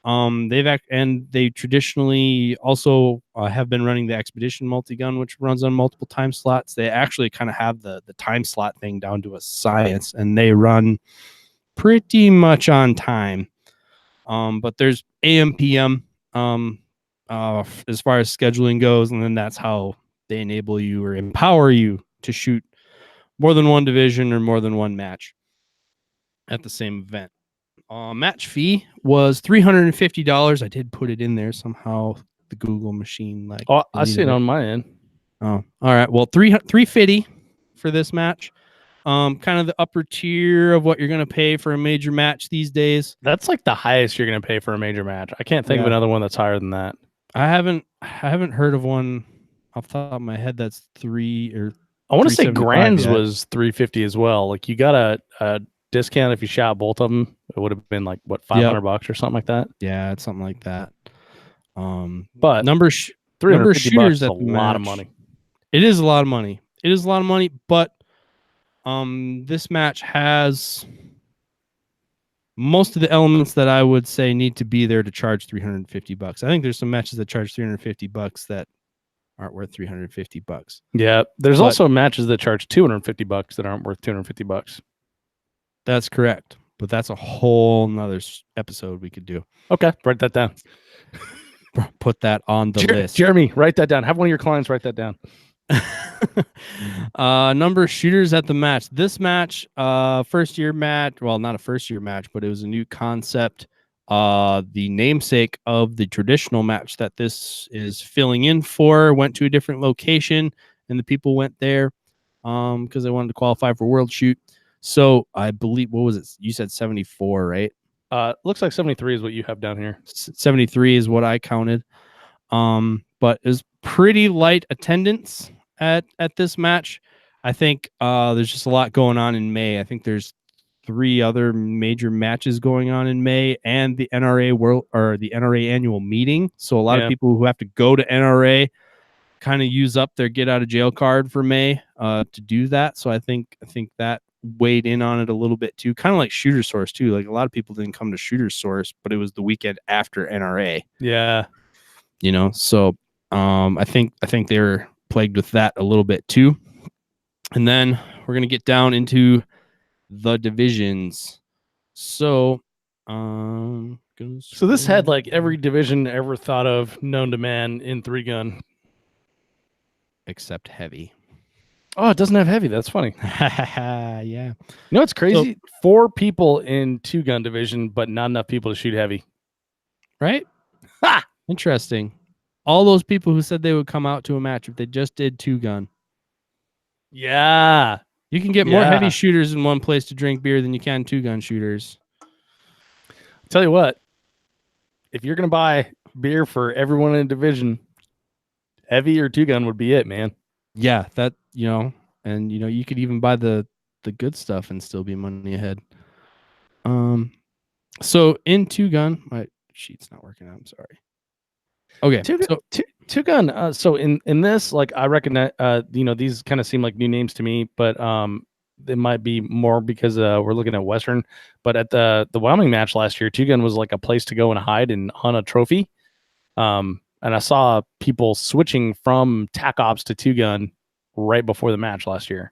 They traditionally also have been running the Expedition Multi-Gun, which runs on multiple time slots. They actually kind of have the time slot thing down to a science, and they run pretty much on time. But there's AM PM as far as scheduling goes, and then that's how they enable you or empower you to shoot more than one division or more than one match at the same event. Match fee was $350. I did put it in there somehow. The Google machine, like,
I see it on my end.
Oh, all right. Well, $350 for this match. Kind of the upper tier of what you're going to pay for a major match these days.
That's like the highest you're going to pay for a major match. I can't think of another one that's higher than that.
I haven't heard of one off the top of my head that's
I want to say Grands was $350 as well. Like, you got a discount if you shot both of them. It would have been like what, $500 or something like that.
Yeah, it's something like that.
But
number of shooters
is a lot of money.
It is a lot of money. But this match has most of the elements that I would say need to be there to charge $350. I think there's some matches that charge $350 that aren't worth $350.
Yeah, there's
But-
also matches that charge $250 that aren't worth $250.
That's correct. But that's a whole nother episode we could do.
Okay, write that down.
Put that on the list.
Jeremy, write that down. Have one of your clients write that down.
Number of shooters at the match. This match, first year match. Well, not a first year match, but it was a new concept. The namesake of the traditional match that this is filling in for went to a different location, and the people went there because they wanted to qualify for World Shoot. So I believe, what was it? You said 74, right?
Looks like 73 is what you have down here.
73 is what I counted. But it was pretty light attendance at this match. I think there's just a lot going on in May. I think there's 3 other major matches going on in May, and the NRA World or the NRA annual meeting. So a lot of people who have to go to NRA kind of use up their get out of jail card for May to do that. So I think that weighed in on it a little bit too, kind of like Shooter Source too. Like a lot of people didn't come to Shooter Source, but it was the weekend after NRA.
Yeah,
So I think they were plagued with that a little bit too. And then we're gonna get down into the divisions. So
this had like every division ever thought of known to man in 3-gun,
except heavy.
Oh, it doesn't have heavy. That's funny.
Yeah.
You know what's crazy? 4 people in 2-gun division, but not enough people to shoot heavy.
Right? Ha! Interesting. All those people who said they would come out to a match if they just did 2-gun.
Yeah.
You can get more heavy shooters in one place to drink beer than you can 2-gun shooters.
I'll tell you what, if you're going to buy beer for everyone in a division, heavy or 2-gun would be it, man.
Yeah, that, and you could even buy the good stuff and still be money ahead. So in 2-gun, my sheet's not working out. I'm sorry. Okay.
2-gun. So in this, like, I recognize, these kind of seem like new names to me, but it might be more because we're looking at Western. But at the Wyoming match last year, 2-gun was like a place to go and hide and hunt a trophy. And I saw people switching from TAC Ops to 2-gun right before the match last year.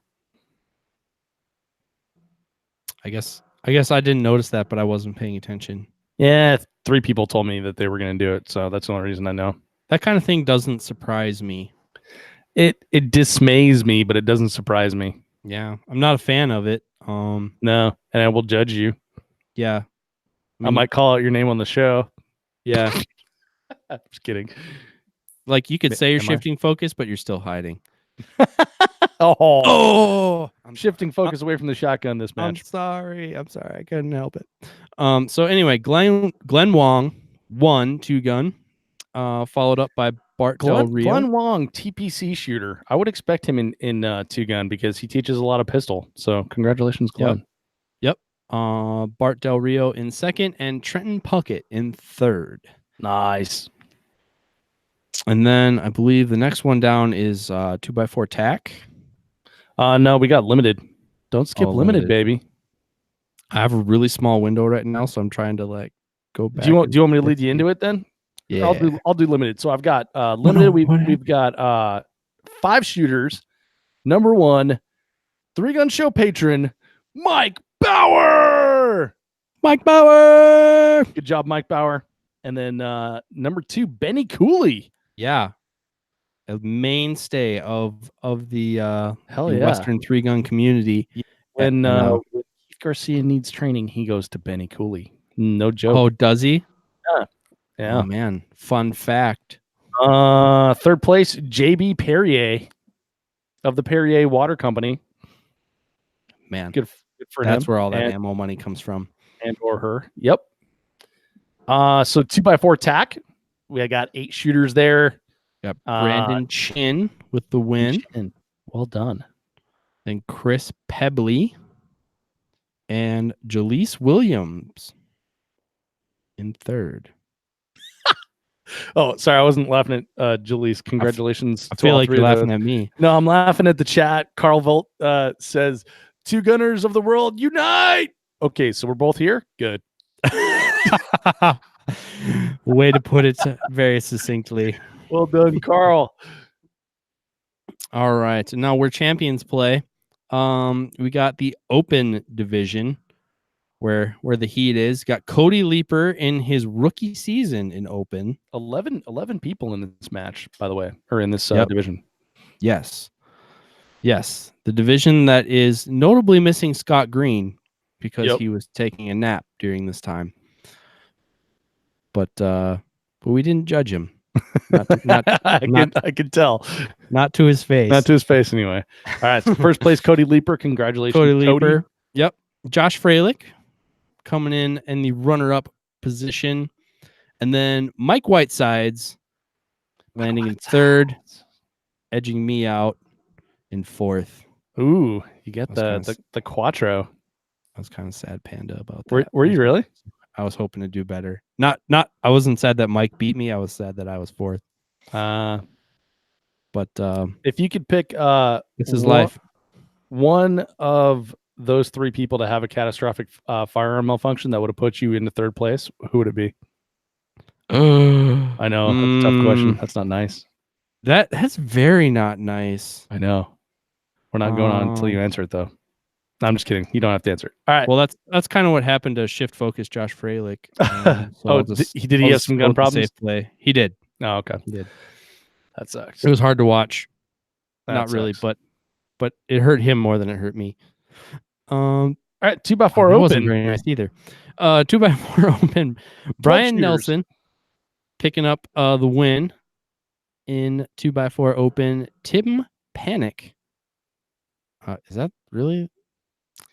I guess I didn't notice that, but I wasn't paying attention.
Yeah, 3 people told me that they were going to do it, so that's the only reason I know.
That kind of thing doesn't surprise me.
It dismays me, but it doesn't surprise me.
Yeah, I'm not a fan of it.
No, and I will judge you.
Yeah,
I might call out your name on the show.
Yeah.
Just kidding.
Like you could say you're shifting focus, but you're still hiding.
I'm shifting focus away from the shotgun this match.
I'm sorry. I couldn't help it. So anyway, Glenn Wong won 2-gun, followed up by Bart Del Rio.
Glenn Wong, TPC shooter. I would expect him in 2-gun because he teaches a lot of pistol. So congratulations, Glenn.
Yep. Bart Del Rio in 2nd and Trenton Puckett in 3rd.
Nice.
And then I believe the next one down is 2x4 TAC.
No, we got limited. Don't skip limited, baby.
I have a really small window right now, so I'm trying to go back.
Do you want me to lead you into it then?
Yeah.
I'll do limited. So I've got limited. We've got 5 shooters. Number 1, 3-gun show patron, Mike Bauer.
Mike Bauer.
Good job, Mike Bauer. And then number 2, Benny Cooley.
Yeah. A mainstay of the
the
Western 3-gun community.
When Keith Garcia needs training, he goes to Benny Cooley. No joke.
Oh, does he?
Yeah.
Oh, man. Fun fact.
3rd place, JB Perrier of the Perrier Water Company.
Man.
Good for him.
That's where all that ammo money comes from.
And or her. Yep. So 2x4 TAC. We got 8 shooters there.
Yep. Brandon Chin with the win.
Well done.
Then Chris Pebley and Jaleese Williams in 3rd.
Oh, sorry, I wasn't laughing at Jaleese. Congratulations.
I feel like you're laughing at me.
No, I'm laughing at the chat. Carl Volt says, 2-gunners of the world, unite! Okay, so we're both here? Good.
Way to put it very succinctly.
Well done, Carl.
All right. Now where champions play, we got the open division where the heat is. Got Cody Leaper in his rookie season in open.
11 people in this match, by the way, or in this division.
Yes. The division that is notably missing Scott Green because he was taking a nap during this time. But we didn't judge him.
I could tell.
Not to his face.
Not to his face, anyway. All right. So first place, Cody Leaper. Congratulations,
Cody Leaper. Yep. Josh Freilich coming in the runner-up position. And then Mike Whitesides landing in third, edging me out in fourth.
Ooh, you get the Quattro.
I was kind of sad, Panda, about that.
Were you really?
I was hoping to do better. Not. I wasn't sad that Mike beat me. I was sad that I was fourth. But
if you could pick,
this is life.
One of those three people to have a catastrophic firearm malfunction that would have put you into third place, who would it be? I know, that's a tough question. That's not nice.
That's very not nice.
I know. We're not going on until you answer it, though. No, I'm just kidding. You don't have to answer it. All right.
Well, that's kind of what happened to Shift Focus Josh Freilich.
So did he have some gun problems?
Safe play. He did.
Oh, okay.
He did.
That sucks.
It was hard to watch. Not really, but it hurt him more than it hurt me.
All right, 2x4 open.
Wasn't very nice either. 2x4 open. Brian Nelson picking up the win in 2x4 open. Tim Panic. Is that really?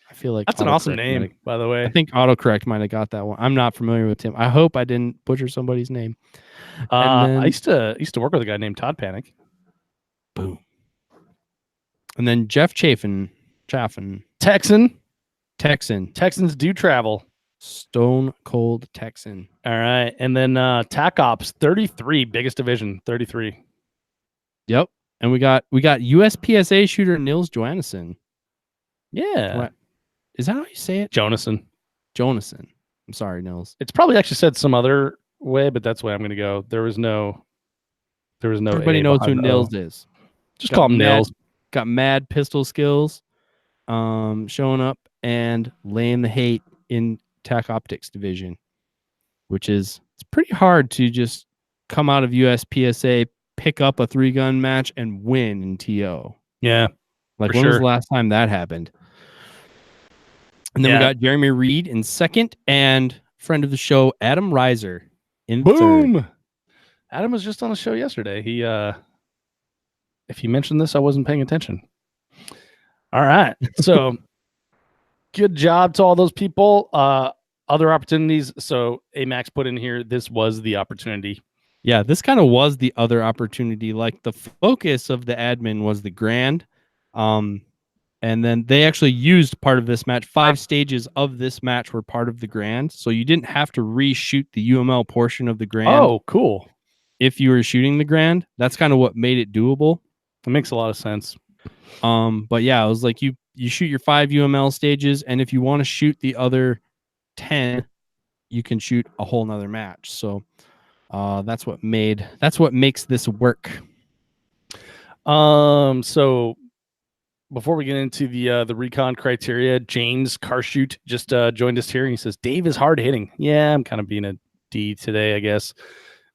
I feel like
that's an awesome name, by the way.
I think autocorrect might have got that one. I'm not familiar with Tim. I hope I didn't butcher somebody's name.
I used to work with a guy named Todd Panic.
Boom. And then Jeff Chaffin.
Texans do travel.
Stone Cold Texan.
All right. And then TAC Ops 33, biggest division, 33.
Yep. And we got USPSA shooter Nils Johannesson.
Yeah.
Is that how you say it?
Jonason.
I'm sorry, Nils.
It's probably actually said some other way, but that's the way I'm going to go. There was no.
Everybody knows who Nils is.
Just call him Nils.
Got mad pistol skills, showing up and laying the hate in TAC Optics division, which is it's pretty hard to just come out of USPSA, pick up a 3-gun match and win in TO.
Yeah.
Like when was the last time that happened? And then we got Jeremy Reed in second and friend of the show, Adam Reiser in third.
Adam was just on the show yesterday. He if you mentioned this, I wasn't paying attention. All right. So good job to all those people. Other opportunities. So Amax put in here, this was the opportunity.
Yeah, this kind of was the other opportunity. Like the focus of the admin was the grand. And then they actually used part of this match. 5 stages of this match were part of the grand. So you didn't have to reshoot the UML portion of the grand.
Oh, cool.
If you were shooting the grand, that's kind of what made it doable.
It makes a lot of sense.
But yeah, it was like you shoot your 5 UML stages, and if you want to shoot the other 10, you can shoot a whole nother match. So that's what makes this work.
So before we get into the recon criteria, James Carshoot just joined us here, and he says Dave is hard hitting. Yeah, I'm kind of being a D today, I guess.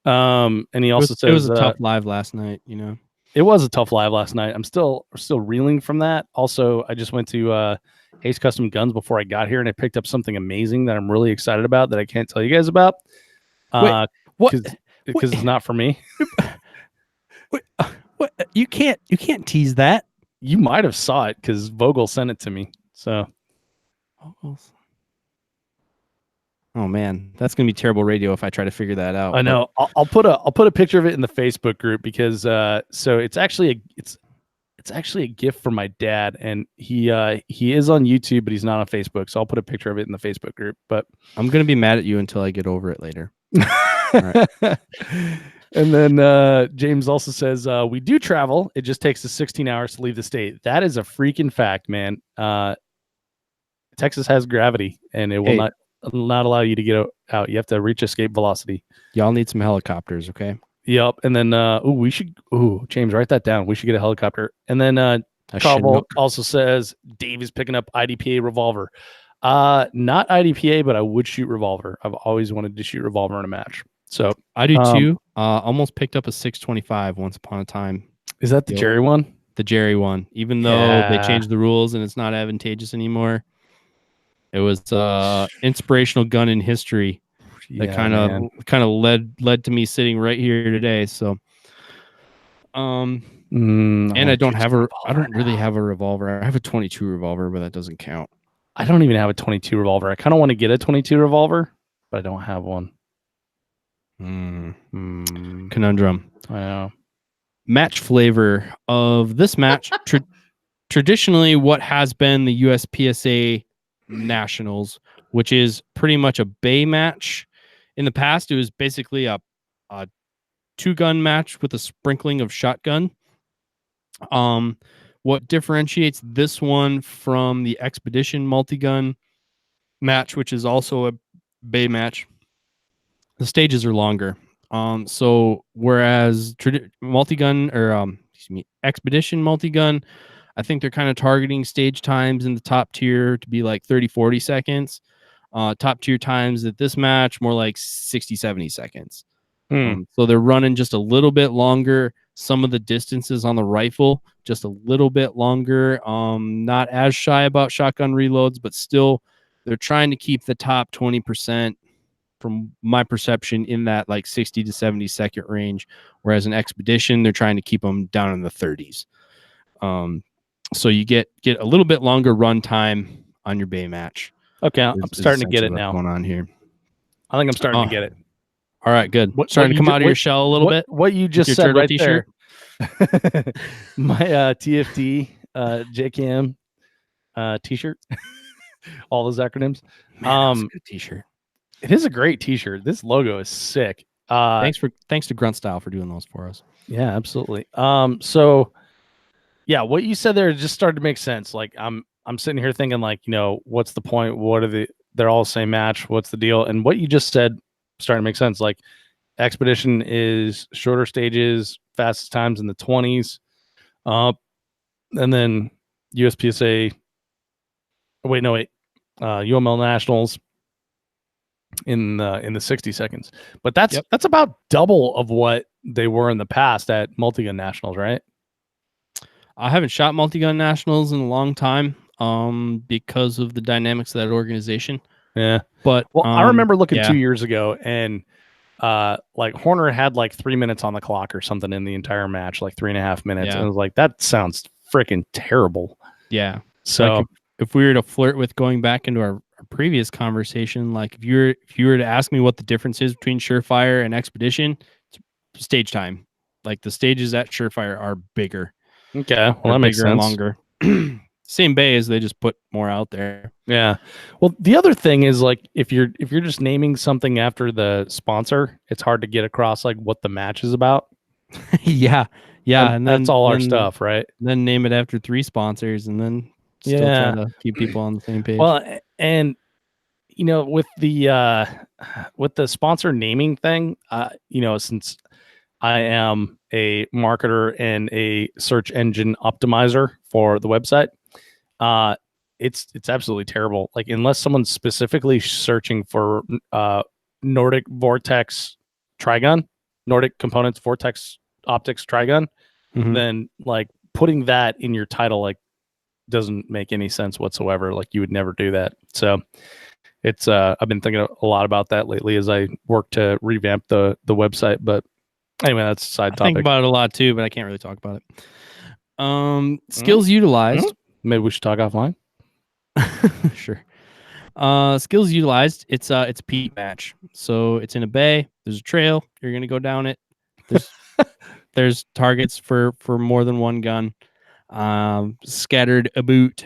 And he also says
it was a tough live last night. You know,
it was a tough live last night. I'm still reeling from that. Also, I just went to Hayes Custom Guns before I got here, and I picked up something amazing that I'm really excited about that I can't tell you guys about.
Wait, what?
Because it's not for me.
What? You can't tease that.
You might have saw it because Vogel sent it to me. So,
oh man, that's gonna be terrible radio if I try to figure that out.
I know. I'll put a picture of it in the Facebook group because so it's actually a gift from my dad, and he is on YouTube, but he's not on Facebook. So I'll put a picture of it in the Facebook group. But
I'm gonna be mad at you until I get over it later. All right.
And then James also says, we do travel. It just takes us 16 hours to leave the state. That is a freaking fact, man. Texas has gravity, and it will not allow you to get out. You have to reach escape velocity.
Y'all need some helicopters, okay?
Yep. And then James, write that down. We should get a helicopter. And then Carl also says Dave is picking up IDPA revolver. Not IDPA, but I would shoot revolver. I've always wanted to shoot revolver in a match. So
I do too. Almost picked up a 625 once upon a time.
Is that the Jerry one?
The Jerry one. Even though they changed the rules and it's not advantageous anymore, it was inspirational gun in history that kind of led to me sitting right here today. So, and I don't really have a revolver. I have a 22 revolver, but that doesn't count.
I don't even have a 22 revolver. I kind of want to get a 22 revolver, but I don't have one.
Conundrum.
I know.
Match flavor of this match. Traditionally, what has been the USPSA Nationals, which is pretty much a bay match. In the past, it was basically a two-gun match with a sprinkling of shotgun. What differentiates this one from the Expedition multi-gun match, which is also a bay match, the stages are longer. So whereas multi-gun or Expedition multi-gun, I think they're kind of targeting stage times in the top tier to be like 30-40 seconds. Top tier times at this match, more like 60-70 seconds. So they're running just a little bit longer. Some of the distances on the rifle, just a little bit longer. Not as shy about shotgun reloads, but still they're trying to keep the top 20%, from my perception, in that like 60 to 70 second range. Whereas an Expedition, they're trying to keep them down in the 30s. So you get a little bit longer run time on your bay match.
Okay, I'm starting to get it now.
Going on here.
I think I'm starting to get it.
All right, good. Starting to come out of your shell a little bit.
What you just said right there. My TFT JKM t-shirt. All those acronyms.
Man, that's a good t-shirt.
It is a great t-shirt. This logo is sick.
Thanks to Grunt Style for doing those for us.
Yeah, absolutely. So yeah, what you said there just started to make sense. Like I'm sitting here thinking like, what's the point? They're all the same match. What's the deal? And what you just said starting to make sense. Like Expedition is shorter stages, fastest times in the 20s. And then USPSA. UML Nationals in the 60 seconds. But that's about double of what they were in the past at multi-gun nationals, right?
I haven't shot multi-gun nationals in a long time because of the dynamics of that organization.
Yeah.
But
I remember looking 2 years ago, and like Horner had like 3 minutes on the clock or something in the entire match, like 3.5 minutes.
Yeah.
And I was like, that sounds freaking terrible.
Yeah.
So
like if we were to flirt with going back into our previous conversation, like if you were to ask me what the difference is between Surefire and Expedition, it's stage time. Like the stages at Surefire are bigger.
Okay, well that makes sense.
And longer. Same bay as they just put more out there.
Yeah. Well, the other thing is like if you're just naming something after the sponsor, it's hard to get across like what the match is about.
Yeah. And
that's all our stuff, right?
Then name it after 3 sponsors, and then still try to keep people on the same page.
Well, and with the sponsor naming thing, since I am a marketer and a search engine optimizer for the website, it's absolutely terrible. Like unless someone's specifically searching for Nordic Vortex Trigun, Nordic Components Vortex Optics Trigun, then like putting that in your title like doesn't make any sense whatsoever. Like you would never do that. So it's I've been thinking a lot about that lately as I work to revamp the website. But anyway, that's a side topic.
I think about it a lot too, but I can't really talk about it. Skills utilized.
Maybe we should talk offline.
Sure. Skills utilized. It's a peat match. So it's in a bay. There's a trail. You're gonna go down it. There's targets for more than one gun. Scattered about.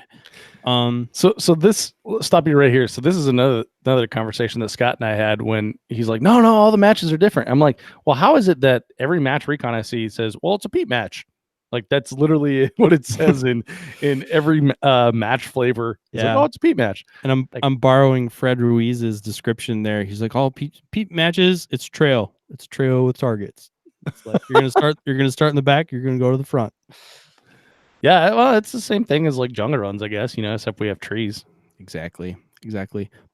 So this, stop you right here. So this is another conversation that Scott and I had when he's like, no, all the matches are different. I'm like, well, how is it that every match Recon I see says, well, it's a peat match? Like that's literally what it says in every match flavor. It's like, oh, it's a peat match.
And I'm borrowing Fred Ruiz's description there. He's like, all peat matches, it's trail. It's trail with targets. It's like you're gonna start in the back, you're gonna go to the front.
Yeah, well, it's the same thing as like jungle runs, I guess, except we have trees.
Exactly.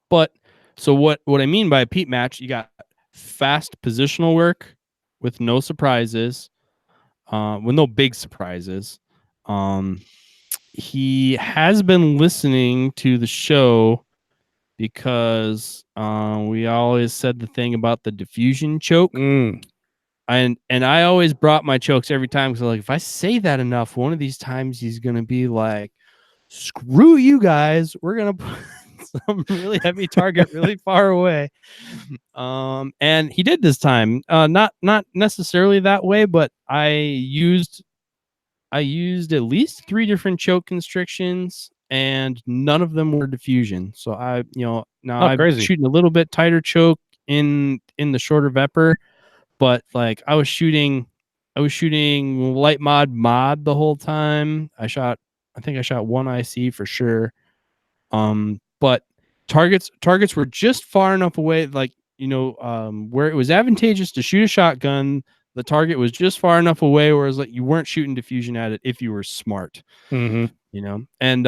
But so what I mean by a Pete match, you got fast positional work with no surprises, with no big surprises. He has been listening to the show because we always said the thing about the diffusion choke. And I always brought my chokes every time because like if I say that enough, one of these times he's gonna be like, "Screw you guys, we're gonna put some really heavy target really far away." And he did this time. Not necessarily that way, but I used at least 3 different choke constrictions, and none of them were diffusion. So now
Oh,
I'm
crazy.
shooting a little bit tighter choke in the shorter Vepr. But like I was shooting light mod the whole time. I think I shot 1 IC for sure. But targets were just far enough away, like where it was advantageous to shoot a shotgun. The target was just far enough away where it was like you weren't shooting diffusion at it if you were smart.
Mm-hmm.
And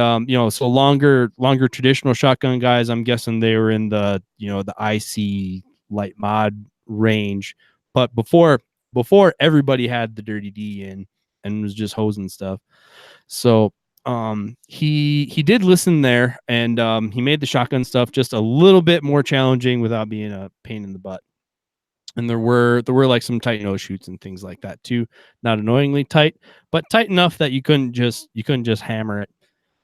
so longer traditional shotgun guys, I'm guessing they were in the the IC light mod range. But before everybody had the dirty D in and was just hosing stuff. So he did listen there, and he made the shotgun stuff just a little bit more challenging without being a pain in the butt. And there were like some tight nose shoots and things like that too. Not annoyingly tight, but tight enough that you couldn't just hammer it.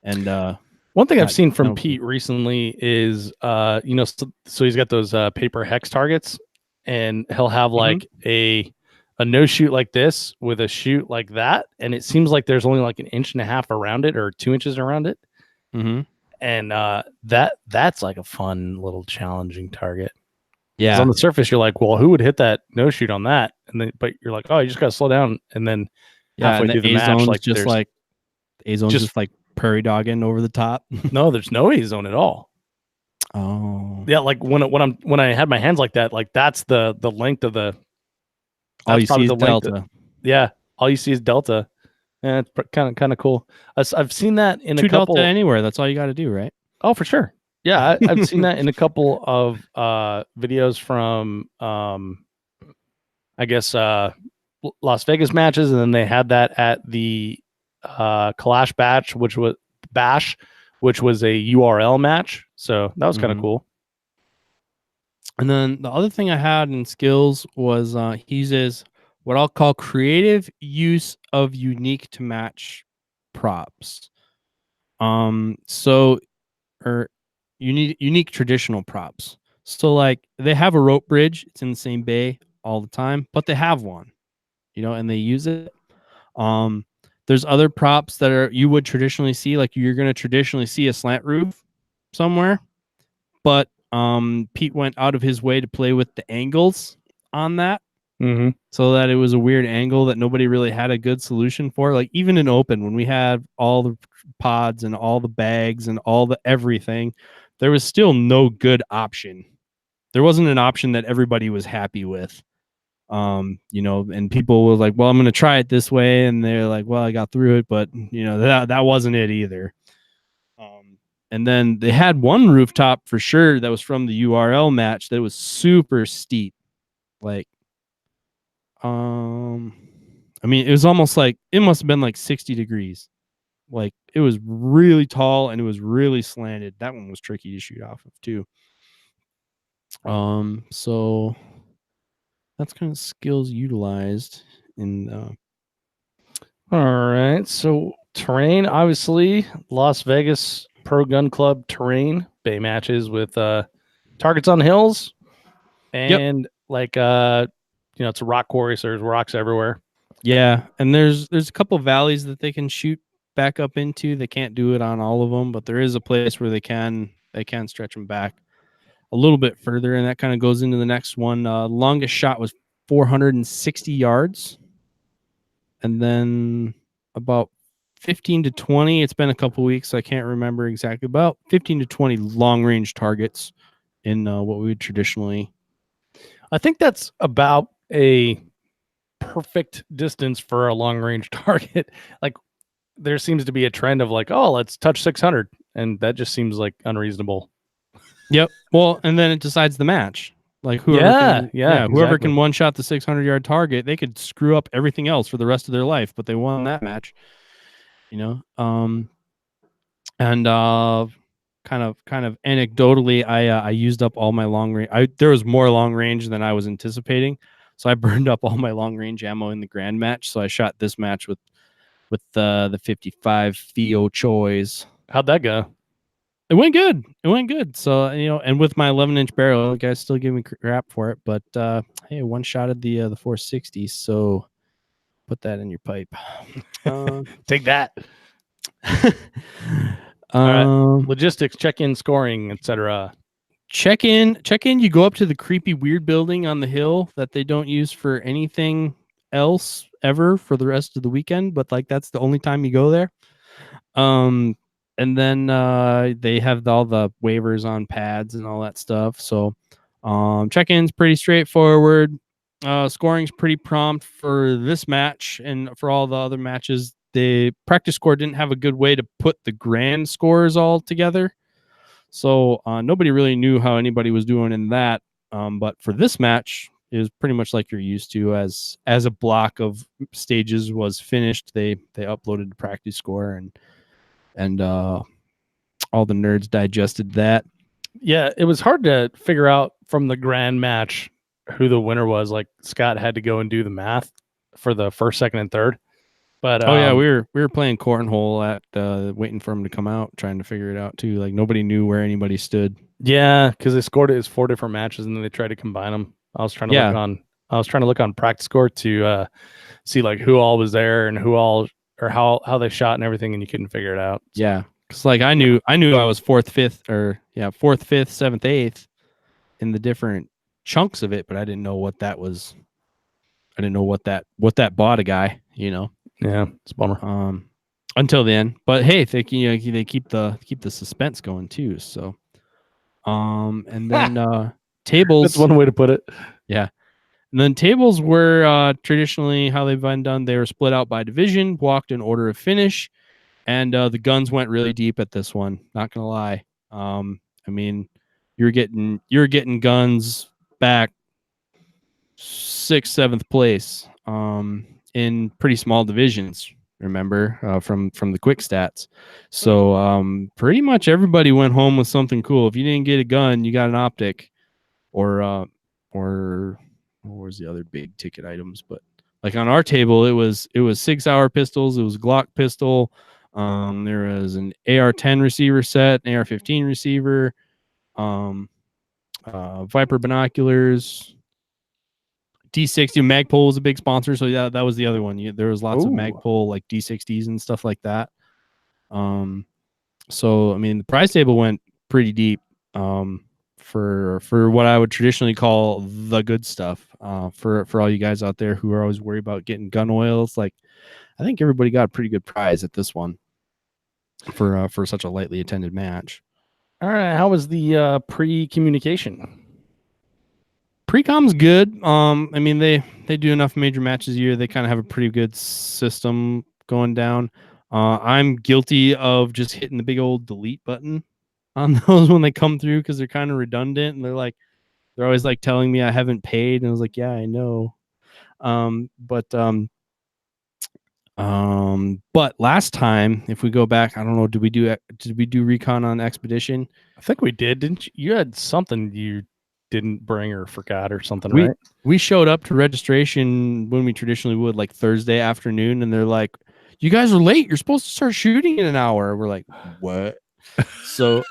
And
one thing I've seen from Pete recently is so he's got those paper hex targets, and he'll have like a no shoot like this with a shoot like that, and it seems like there's only like 1.5 inches around it or 2 inches around it. And that's like a fun little challenging target. Yeah, on the surface you're like, well, who would hit that no shoot on that? And then but you're like, oh, you just gotta slow down. And then halfway through the match, like
just like A zone's just like prairie dogging over the top.
No, there's no A zone at all.
Oh
yeah, like when I had my hands like that, like that's the length of the.
All you see is delta.
Yeah, all you see is delta. Yeah, it's kind of cool. I've seen that in a couple.
Delta anywhere. That's all you got to do, right?
Oh, for sure. Yeah, I've seen that in a couple of videos from I guess Las Vegas matches, and then they had that at the Kalash Bash, which was a URL match. So that was kind of cool.
And then the other thing I had in skills was he uses what I'll call creative use of unique to match props. Unique traditional props. So like they have a rope bridge, it's in the same bay all the time, but they have one, and they use it. There's other props that you would traditionally see, like you're going to traditionally see a slant roof somewhere, but Pete went out of his way to play with the angles on that, so that it was a weird angle that nobody really had a good solution for. Like even in open, when we had all the pods and all the bags and all the everything, there was still no good option. There wasn't an option that everybody was happy with. And people were like, well, I'm going to try it this way. And they're like, well, I got through it, but that wasn't it either. And then they had one rooftop for sure that was from the URL match that was super steep. Like, I mean, it was almost like, it must have been like 60 degrees. Like it was really tall and it was really slanted. That one was tricky to shoot off of too. So that's kind of skills utilized in
all right. So terrain, obviously Las Vegas Pro Gun Club terrain, bay matches with targets on hills and like it's a rock quarry, so there's rocks everywhere.
Yeah, and there's a couple valleys that they can shoot back up into. They can't do it on all of them, but there is a place where they can stretch them back a little bit further, and that kind of goes into the next one. Longest shot was 460 yards, and then about 15 to 20. It's been a couple weeks, so I can't remember exactly. About 15 to 20 long range targets in what we would traditionally.
I think that's about a perfect distance for a long range target. Like there seems to be a trend of like, oh, let's touch 600, and that just seems like unreasonable.
Yep. Well, and then it decides the match. Like whoever
Yeah,
whoever
exactly.
can one shot the 600-yard target, they could screw up everything else for the rest of their life, but they won that match. You know, and kind of anecdotally, I used up all my long range. There was more long range than I was anticipating, so I burned up all my long range ammo in the grand match. So I shot this match with the 55 Theo Choi's.
How'd that go?
It went good. It went good. So and with my 11-inch barrel, the guys still give me crap for it. But hey, one shot at the 460. So put that in your pipe.
Take that. All right. Logistics, check-in, scoring, etc.
Check in. You go up to the creepy, weird building on the hill that they don't use for anything else ever for the rest of the weekend. But like that's the only time you go there. And then they have all the waivers on pads and all that stuff. So check-in's pretty straightforward. Scoring's pretty prompt for this match and for all the other matches. The practice score didn't have a good way to put the grand scores all together. So nobody really knew how anybody was doing in that. But for this match, it was pretty much like you're used to. As a block of stages was finished, they uploaded the practice score and all the nerds digested that.
Yeah, it was hard to figure out from the grand match who the winner was. Like Scott had to go and do the math for the first, second, and third. But
oh yeah, we were playing cornhole at waiting for him to come out, trying to figure it out too. Like nobody knew where anybody stood.
Yeah, because they scored it as 4 different matches, and then they tried to combine them. I was trying to look on practice score to see like who all was there and who all or how they shot and everything, and you couldn't figure it out.
So. Yeah, because like I knew I was fourth, fifth, 7th, 8th in the different chunks of it, but I didn't know what that was. I didn't know what that bought a guy.
Yeah, it's a bummer.
Until then, but hey, they keep the suspense going too. So, and then tables.
That's one way to put it.
Yeah. And then tables were traditionally how they've been done. They were split out by division, walked in order of finish, and the guns went really deep at this one. Not gonna lie. I mean, you're getting guns back 6th, 7th place in pretty small divisions. Remember from the quick stats. So pretty much everybody went home with something cool. If you didn't get a gun, you got an optic, or what was the other big ticket items? But like on our table, it was 6-hour pistols. It was a Glock pistol. There was an AR-10 receiver set, an AR-15 receiver, Viper binoculars, D60. Magpul was a big sponsor, so yeah, that was the other one. There was lots of Magpul like D60s and stuff like that. So I mean, the prize table went pretty deep. For what I would traditionally call the good stuff. For all you guys out there who are always worried about getting gun oils, like I think everybody got a pretty good prize at this one for such a lightly attended match.
All right, how was the pre-communication?
Pre-com's good. I mean they do enough major matches a year. They kind of have a pretty good system going down. I'm guilty of just hitting the big old delete button on those when they come through because they're kind of redundant and they're always like telling me I haven't paid, and I was like, yeah, I know. But last time, if we go back, I don't know, did we do recon on expedition?
I think we did, didn't you? You had something you didn't bring or forgot or something, right?
We showed up to registration when we traditionally would, like Thursday afternoon, and they're like, you guys are late. You're supposed to start shooting in an hour. We're like, what? So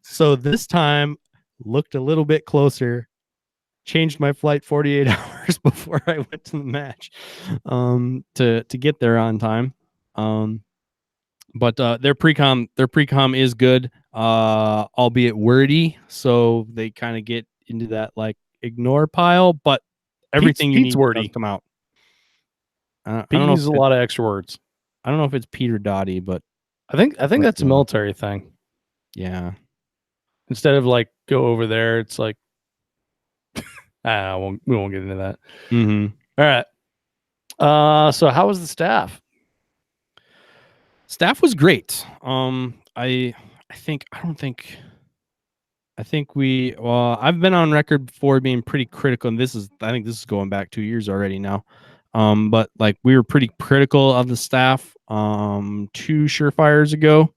so this time looked a little bit closer, changed my flight 48 hours before I went to the match to get there on time. But their pre-com is good, albeit wordy, so they kind of get into that like ignore pile, but everything you need
wordy.
does come out.
I don't know, uses a lot of extra words.
I don't know if it's Peter Dottie, but
I think that's a military thing.
Yeah.
Instead of like go over there, it's like We won't get into that.
Mm-hmm.
All right. So how was the staff?
Staff was great. I think we well, I've been on record before being pretty critical, and I think this is going back 2 years already now. But like we were pretty critical of the staff 2 surefires ago.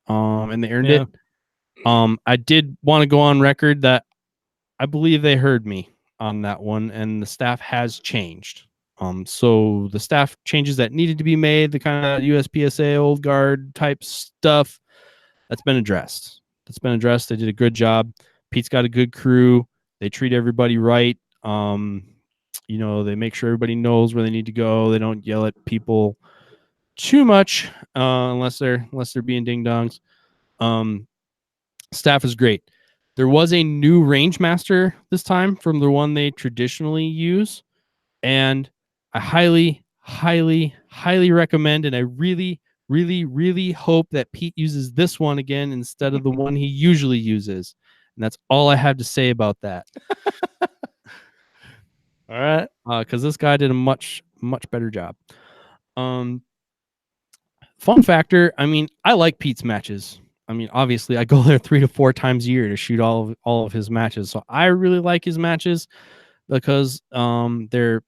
And they earned it. I did want to go on record that I believe they heard me on that one, and the staff has changed. So the staff changes that needed to be made, the kind of USPSA old guard type stuff, that's been addressed. They did a good job. Pete's got a good crew. They treat everybody right. They make sure everybody knows where they need to go. They don't yell at people too much unless they're being ding dongs. Staff is great. There was a new range master this time from the one they traditionally use, and I highly, highly, highly recommend, and I really, really, really hope that Pete uses this one again instead of the one he usually uses. And that's all I have to say about that.
All right.
Because this guy did a much, much better job. Fun factor, I mean, I like Pete's matches. I mean, obviously, I go there 3 to 4 times a year to shoot all of his matches. So I really like his matches because they're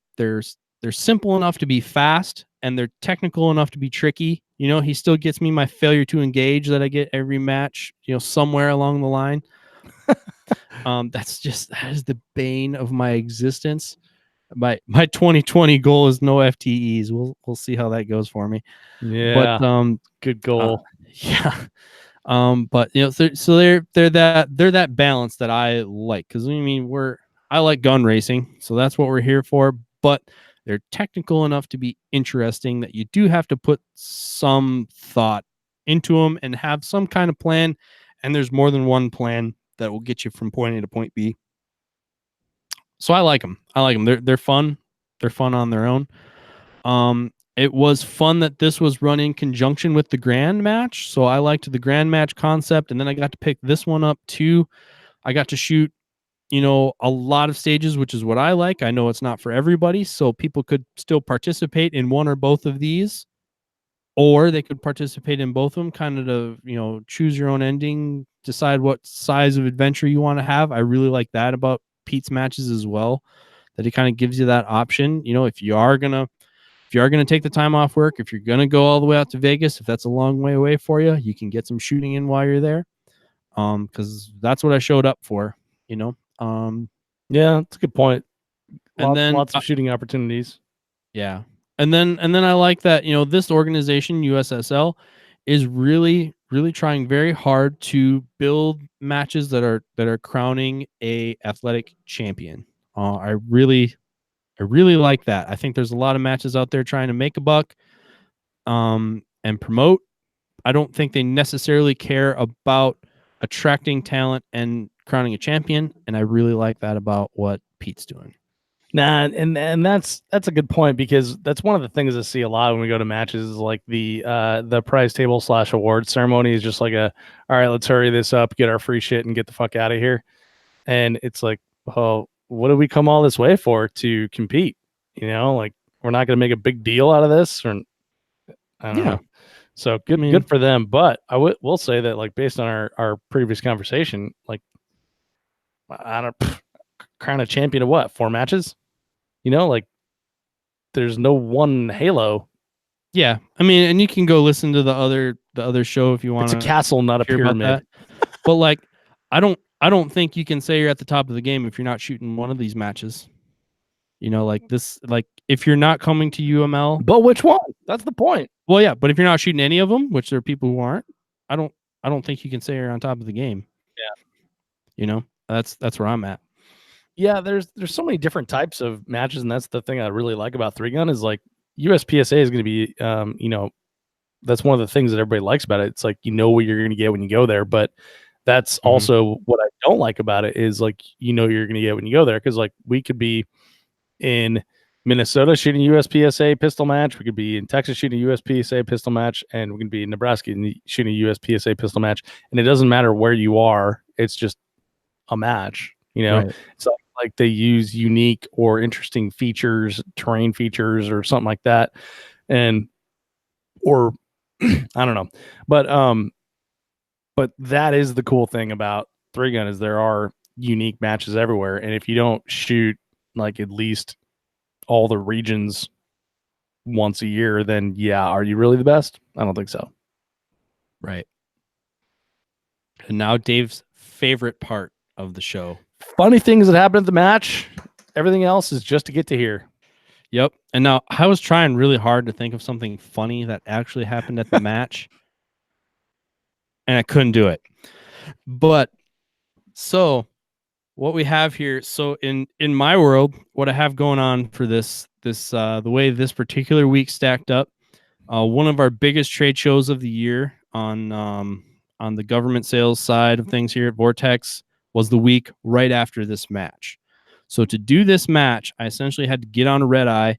simple enough to be fast and they're technical enough to be tricky. He still gets me my failure to engage that I get every match, somewhere along the line. That is the bane of my existence. My 2020 goal is no FTEs. We'll see how that goes for me.
Yeah.
But
good goal.
Yeah. But so they're that balance that I like, because I like gun racing, so that's what we're here for. But they're technical enough to be interesting that you do have to put some thought into them and have some kind of plan. And there's more than one plan that will get you from point A to point B. So I like them. They're fun. They're fun on their own. It was fun that this was run in conjunction with the grand match. So I liked the grand match concept, and then I got to pick this one up too. I got to shoot, a lot of stages, which is what I like. I know it's not for everybody, so people could still participate in one or both of these, or they could participate in both of them, kind of to, choose your own ending, decide what size of adventure you want to have. I really like that about Pete's matches as well, that he kind of gives you that option. If you are gonna take the time off work, if you're going to go all the way out to Vegas, if that's a long way away for you, you can get some shooting in while you're there. Because that's what I showed up for,
Yeah, that's a good point. Lots of shooting opportunities.
Yeah. And then I like that, this organization, USSL, is really, really trying very hard to build matches that are crowning a athletic champion. I really like that. I think there's a lot of matches out there trying to make a buck and promote. I don't think they necessarily care about attracting talent and crowning a champion, and I really like that about what Pete's doing.
Nah, and that's a good point, because that's one of the things I see a lot when we go to matches, is like the prize table / awards ceremony is just like all right, let's hurry this up, get our free shit, and get the fuck out of here. And it's like, well, what did we come all this way for? To compete? Like, we're not going to make a big deal out of this, or I don't know. So good for them. But I will say that, like, based on our previous conversation, like, I don't crown a champion of what, 4 matches? Like, there's no one Halo.
Yeah, I mean, and you can go listen to the other show if you want.
It's a castle, not a pyramid.
But like, I don't think you can say you're at the top of the game if you're not shooting one of these matches. Like this, like if you're not coming to UML.
But which one? That's the point.
Well, yeah, but if you're not shooting any of them, which there are people who aren't, I don't think you can say you're on top of the game.
Yeah.
That's where I'm at.
Yeah, there's so many different types of matches, and that's the thing I really like about 3-gun is, like, USPSA is going to be, that's one of the things that everybody likes about it. It's like, what you're going to get when you go there, but that's also what I don't like about it, is like, you're going to get when you go there, because like we could be in Minnesota shooting a USPSA pistol match, we could be in Texas shooting a USPSA pistol match, and we can be in Nebraska shooting a USPSA pistol match, and it doesn't matter where you are, it's just a match.
Right.
So like they use unique or interesting features, terrain features, or something like that, and or I don't know, but that is the cool thing about 3 gun is there are unique matches everywhere, and if you don't shoot like at least all the regions once a year, then yeah, are you really the best? I don't think so.
Right. And now Dave's favorite part of the show.
Funny things that happen at the match. Everything else is just to get to hear.
Yep. And now I was trying really hard to think of something funny that actually happened at the match, and I couldn't do it. But so what we have here, so in my world, what I have going on for this the way this particular week stacked up, one of our biggest trade shows of the year on the government sales side of things here at Vortex was the week right after this match. So to do this match, I essentially had to get on a red eye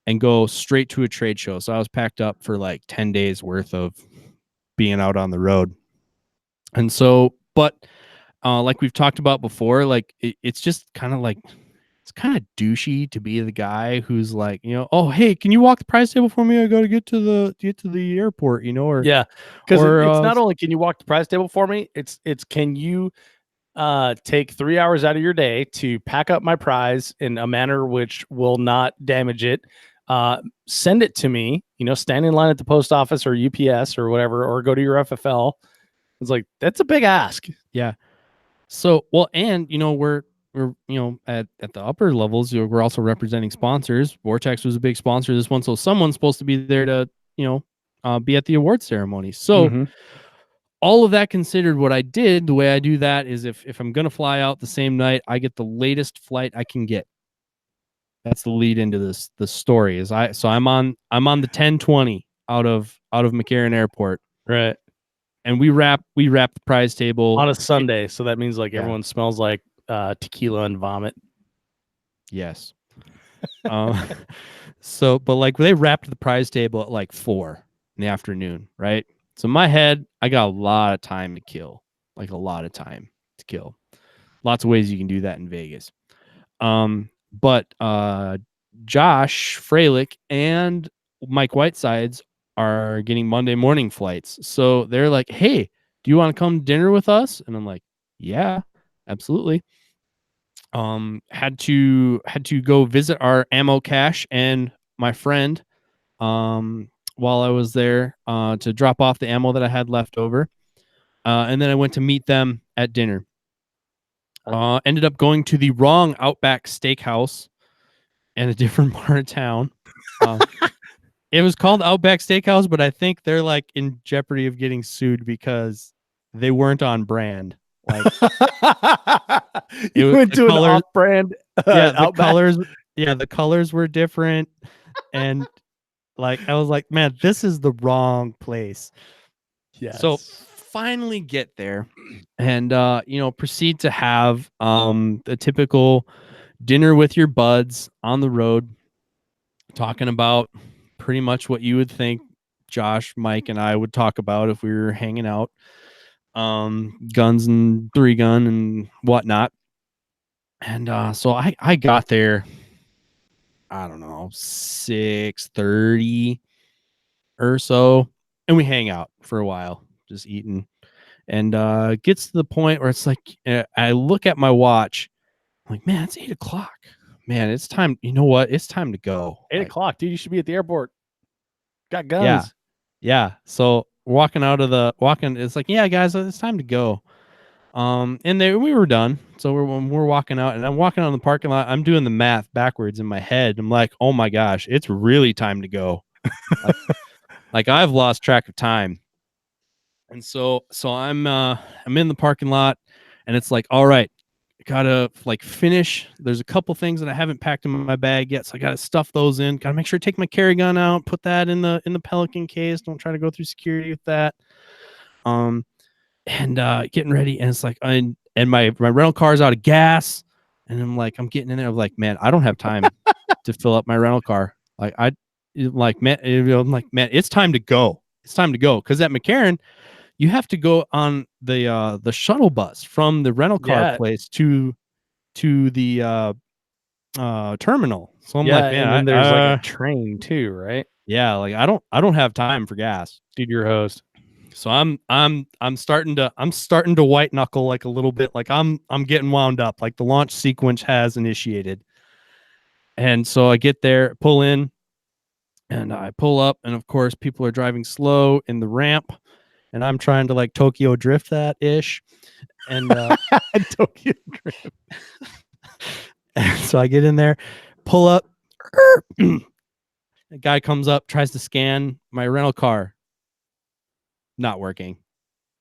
and go straight to a trade show. So I was packed up for like 10 days worth of being out on the road. And so, but like we've talked about before, like it's just kind of like, it's kind of douchey to be the guy who's like, oh, hey, can you walk the prize table for me? I got to get to the airport, or
yeah, because it's not only can you walk the prize table for me, it's can you take 3 hours out of your day to pack up my prize in a manner which will not damage it. Send it to me, stand in line at the post office or UPS or whatever, or go to your FFL. It's like, that's a big ask.
Yeah. So, well, and we're at the upper levels, we're also representing sponsors. Vortex was a big sponsor this one, so someone's supposed to be there to be at the award ceremony. So all of that considered, what I did, the way I do that is if I'm gonna fly out the same night, I get the latest flight I can get. That's the lead into the story. I'm on the 10:20 out of McCarran Airport,
right?
And we wrap the prize table
on a Sunday, so that means like everyone smells like tequila and vomit.
Yes. So, but like they wrapped the prize table at like 4 in the afternoon, right? So in my head, I got a lot of time to kill, like a lot of time to kill. Lots of ways you can do that in Vegas. But Josh Freilich and Mike Whitesides are getting Monday morning flights. So they're like, hey, do you want to come dinner with us? And I'm like, yeah, absolutely. Had to go visit our ammo cache and my friend while I was there to drop off the ammo that I had left over. And then I went to meet them at dinner. Ended up going to the wrong Outback Steakhouse in a different part of town. It was called Outback Steakhouse, but I think they're like in jeopardy of getting sued because they weren't on brand. Like
you went to an off-brand.
The colors were different, and like I was like, man, this is the wrong place. Yeah. So finally get there, and proceed to have the typical dinner with your buds on the road, talking about pretty much what you would think Josh, Mike, and I would talk about if we were hanging out. Guns and 3-gun and whatnot. And so I got there, I don't know, 6:30 or so, and we hang out for a while, just eating. And gets to the point where it's like, I look at my watch, I'm like, man, it's 8 o'clock. Man, it's time. You know what? It's time to go.
8
like,
o'clock, dude. You should be at the airport. Got guns.
Yeah. So we're walking. It's like, yeah, guys, it's time to go. And we were done. So we're walking out, and I'm walking out in the parking lot. I'm doing the math backwards in my head. I'm like, oh my gosh, it's really time to go. like I've lost track of time. And so I'm in the parking lot, and it's like, all right, gotta like finish. There's a couple things that I haven't packed in my bag yet, so I gotta stuff those in. Gotta make sure to take my carry gun out, put that in the Pelican case. Don't try to go through security with that. And getting ready, and it's like, and my rental car is out of gas, and I'm getting in there. I'm like, man, I don't have time to fill up my rental car. Man, it's time to go. It's time to go, because at McCarran, you have to go on the shuttle bus from the rental car place to to the terminal. So I'm
yeah,
like, man,
and then there's like a train too, right?
yeah, like I don't have time for gas.
Dude, your host.
So I'm starting to white knuckle like a little bit, like I'm getting wound up, like the launch sequence has initiated. And so I get there, pull in, and I pull up, and of course people are driving slow in the ramp, and I'm trying to like Tokyo drift that ish. And
Tokyo Drift.
and so I get in there, pull up, a guy comes up, tries to scan my rental car. Not working.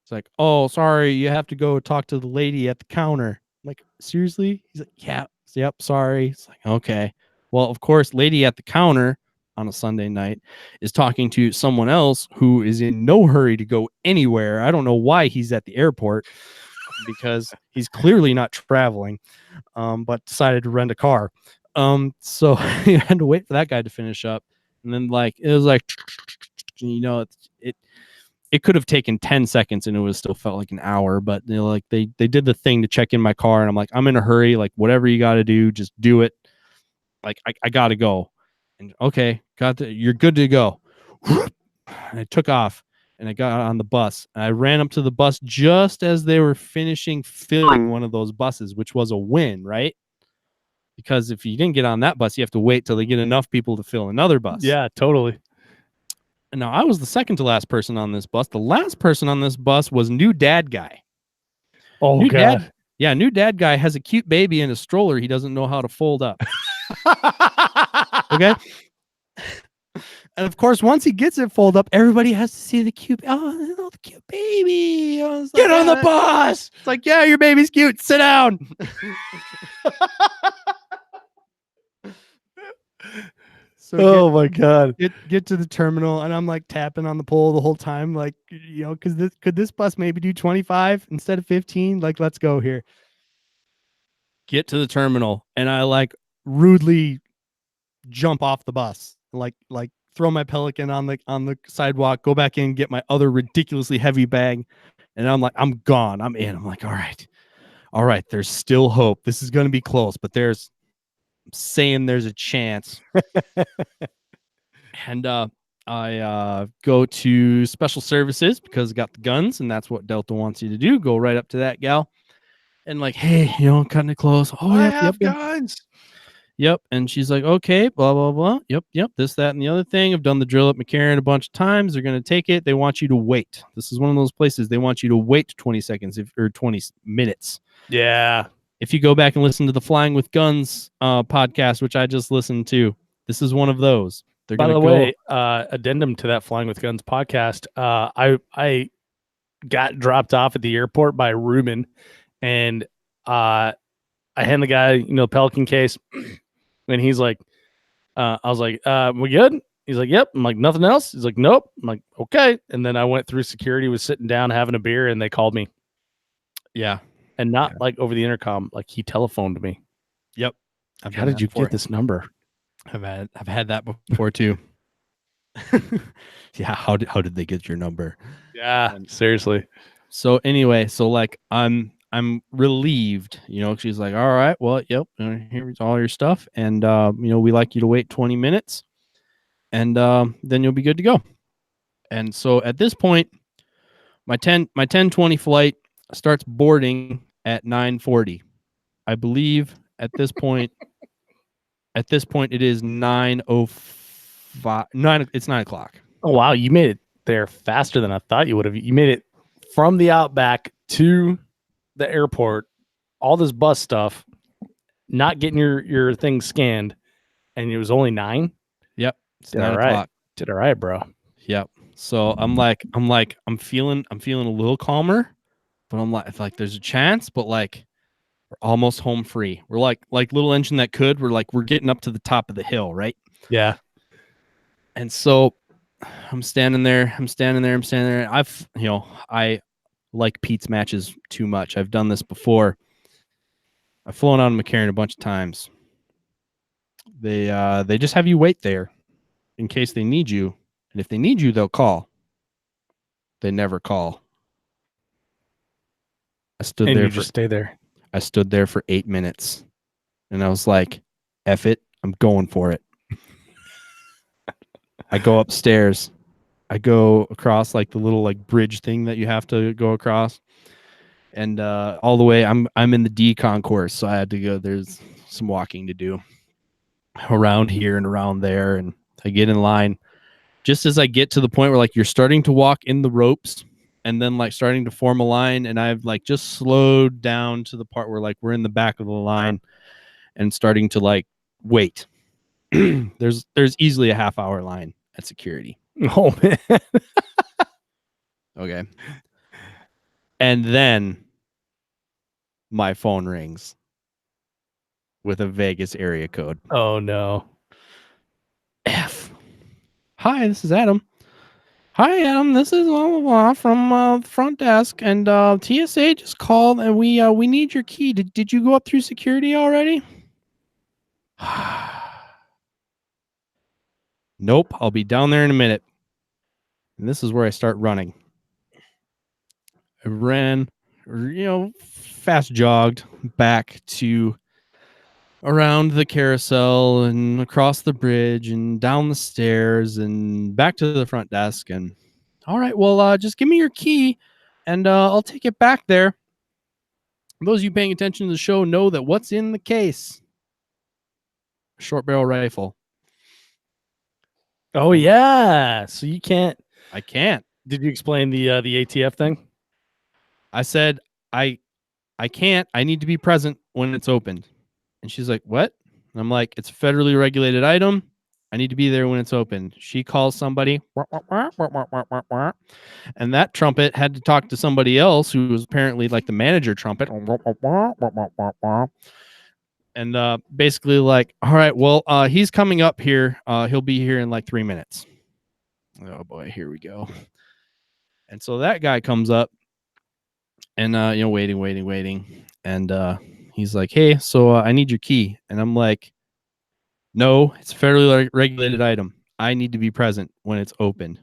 It's like, oh, sorry, you have to go talk to the lady at the counter. I'm like, seriously? He's like, yeah, yep, sorry. It's like, okay. Well, of course, lady at the counter on a Sunday night is talking to someone else who is in no hurry to go anywhere. I don't know why he's at the airport because he's clearly not traveling, but decided to rent a car. So you had to wait for that guy to finish up. And then like, it was like, it could have taken 10 seconds and it was still felt like an hour, but like they did the thing to check in my car, and I'm like, I'm in a hurry, like whatever you got to do, just do it. Like I got to go. And okay, you're good to go. And I took off and I got on the bus, and I ran up to the bus just as they were finishing filling one of those buses, which was a win, right? Because if you didn't get on that bus, you have to wait till they get enough people to fill another bus.
Yeah, totally.
Now, I was the second to last person on this bus. The last person on this bus was new dad guy.
Oh,
new
God.
Dad, yeah, new dad guy has a cute baby in a stroller he doesn't know how to fold up. Okay? And of course, once he gets it folded up, everybody has to see the cute, the cute baby. Get on the bus. It's like, yeah, your baby's cute. Sit down.
So my God.
Get to the terminal, and I'm like tapping on the pole the whole time, like, because could this bus maybe do 25 instead of 15? Like, let's go here. Get to the terminal, and I like rudely jump off the bus, like throw my Pelican on the sidewalk, go back in, get my other ridiculously heavy bag, and I'm like, I'm gone. I'm in. I'm like, all right. There's still hope. This is going to be close, but I'm saying there's a chance. And I go to special services because I got the guns, and that's what Delta wants you to do. Go right up to that gal and like, hey, cutting it close. Oh,
I
yep,
have
yep,
guns.
Yep. And she's like, okay, blah, blah, blah. Yep. This, that, and the other thing. I've done the drill at McCarran a bunch of times. They're going to take it. They want you to wait. This is one of those places they want you to wait 20 seconds or 20 minutes.
Yeah.
If you go back and listen to the Flying with Guns podcast, which I just listened to, this is one of those. They're
By
going to
the
go.
way, addendum to that Flying with Guns podcast. I got dropped off at the airport by Ruben, and I hand the guy, Pelican case, and he's like, I was like, we good? He's like, yep. I'm like, nothing else? He's like, nope. I'm like, okay. And then I went through security, was sitting down having a beer, and they called me.
Yeah.
And not like over the intercom, like he telephoned me.
Yep.
How did you get this number?
I've had that before too. Yeah. How did they get your number?
Yeah, seriously.
So anyway, so like I'm relieved, she's like, all right, well, yep, here's all your stuff. And, we like you to wait 20 minutes and then you'll be good to go. And so at this point, my 10:20 flight starts boarding at 9:40. I believe at this point, it is 9:05. It's 9 o'clock.
Oh, wow. You made it there faster than I thought you would have. You made it from the Outback to the airport, all this bus stuff, not getting your thing scanned, and it was only 9.
Yep.
It's 9 o'clock. Did all right, bro.
Yep. So I'm feeling a little calmer, but I'm like there's a chance, but like we're almost home free. We're like little engine that could. We're getting up to the top of the hill, right?
Yeah.
And so I'm standing there. I like Pete's matches too much. I've done this before. I've flown out of McCarran a bunch of times. They just have you wait there in case they need you. And if they need you, they'll call. They never call. I stood there.
Just stay there.
I stood there for 8 minutes and I was like, F it, I'm going for it. I go upstairs. I go across like the little like bridge thing that you have to go across. And all the way I'm in the D concourse, so I had to go. There's some walking to do around here and around there, and I get in line. Just as I get to the point where like you're starting to walk in the ropes and then like starting to form a line, and I've like just slowed down to the part where like we're in the back of the line and starting to like wait. there's easily a half-hour line at security.
Oh man.
Okay. And then my phone rings with a Vegas area code.
Oh no.
F. Hi, this is Adam. Hi, Adam. This is blah, blah, blah from the front desk, and TSA just called, and we need your key. Did you go up through security already? Nope. I'll be down there in a minute. And this is where I start running. I ran, fast jogged back to around the carousel and across the bridge and down the stairs and back to the front desk. And all right, well, just give me your key and I'll take it back there. Those of you paying attention to the show know that what's in the case? A short barrel rifle.
Oh yeah. So you can't.
I can't.
Did you explain the ATF thing?
I said I can't. I need to be present when it's opened. And she's like, what? And I'm like, it's a federally regulated item. I need to be there when it's open. She calls somebody, and that trumpet had to talk to somebody else who was apparently like the manager trumpet. And basically like, all right, well, he's coming up here. He'll be here in like 3 minutes. Oh boy, here we go. And so that guy comes up and, waiting. And he's like, hey, so I need your key. And I'm like, no, it's a federally regulated item. I need to be present when it's open.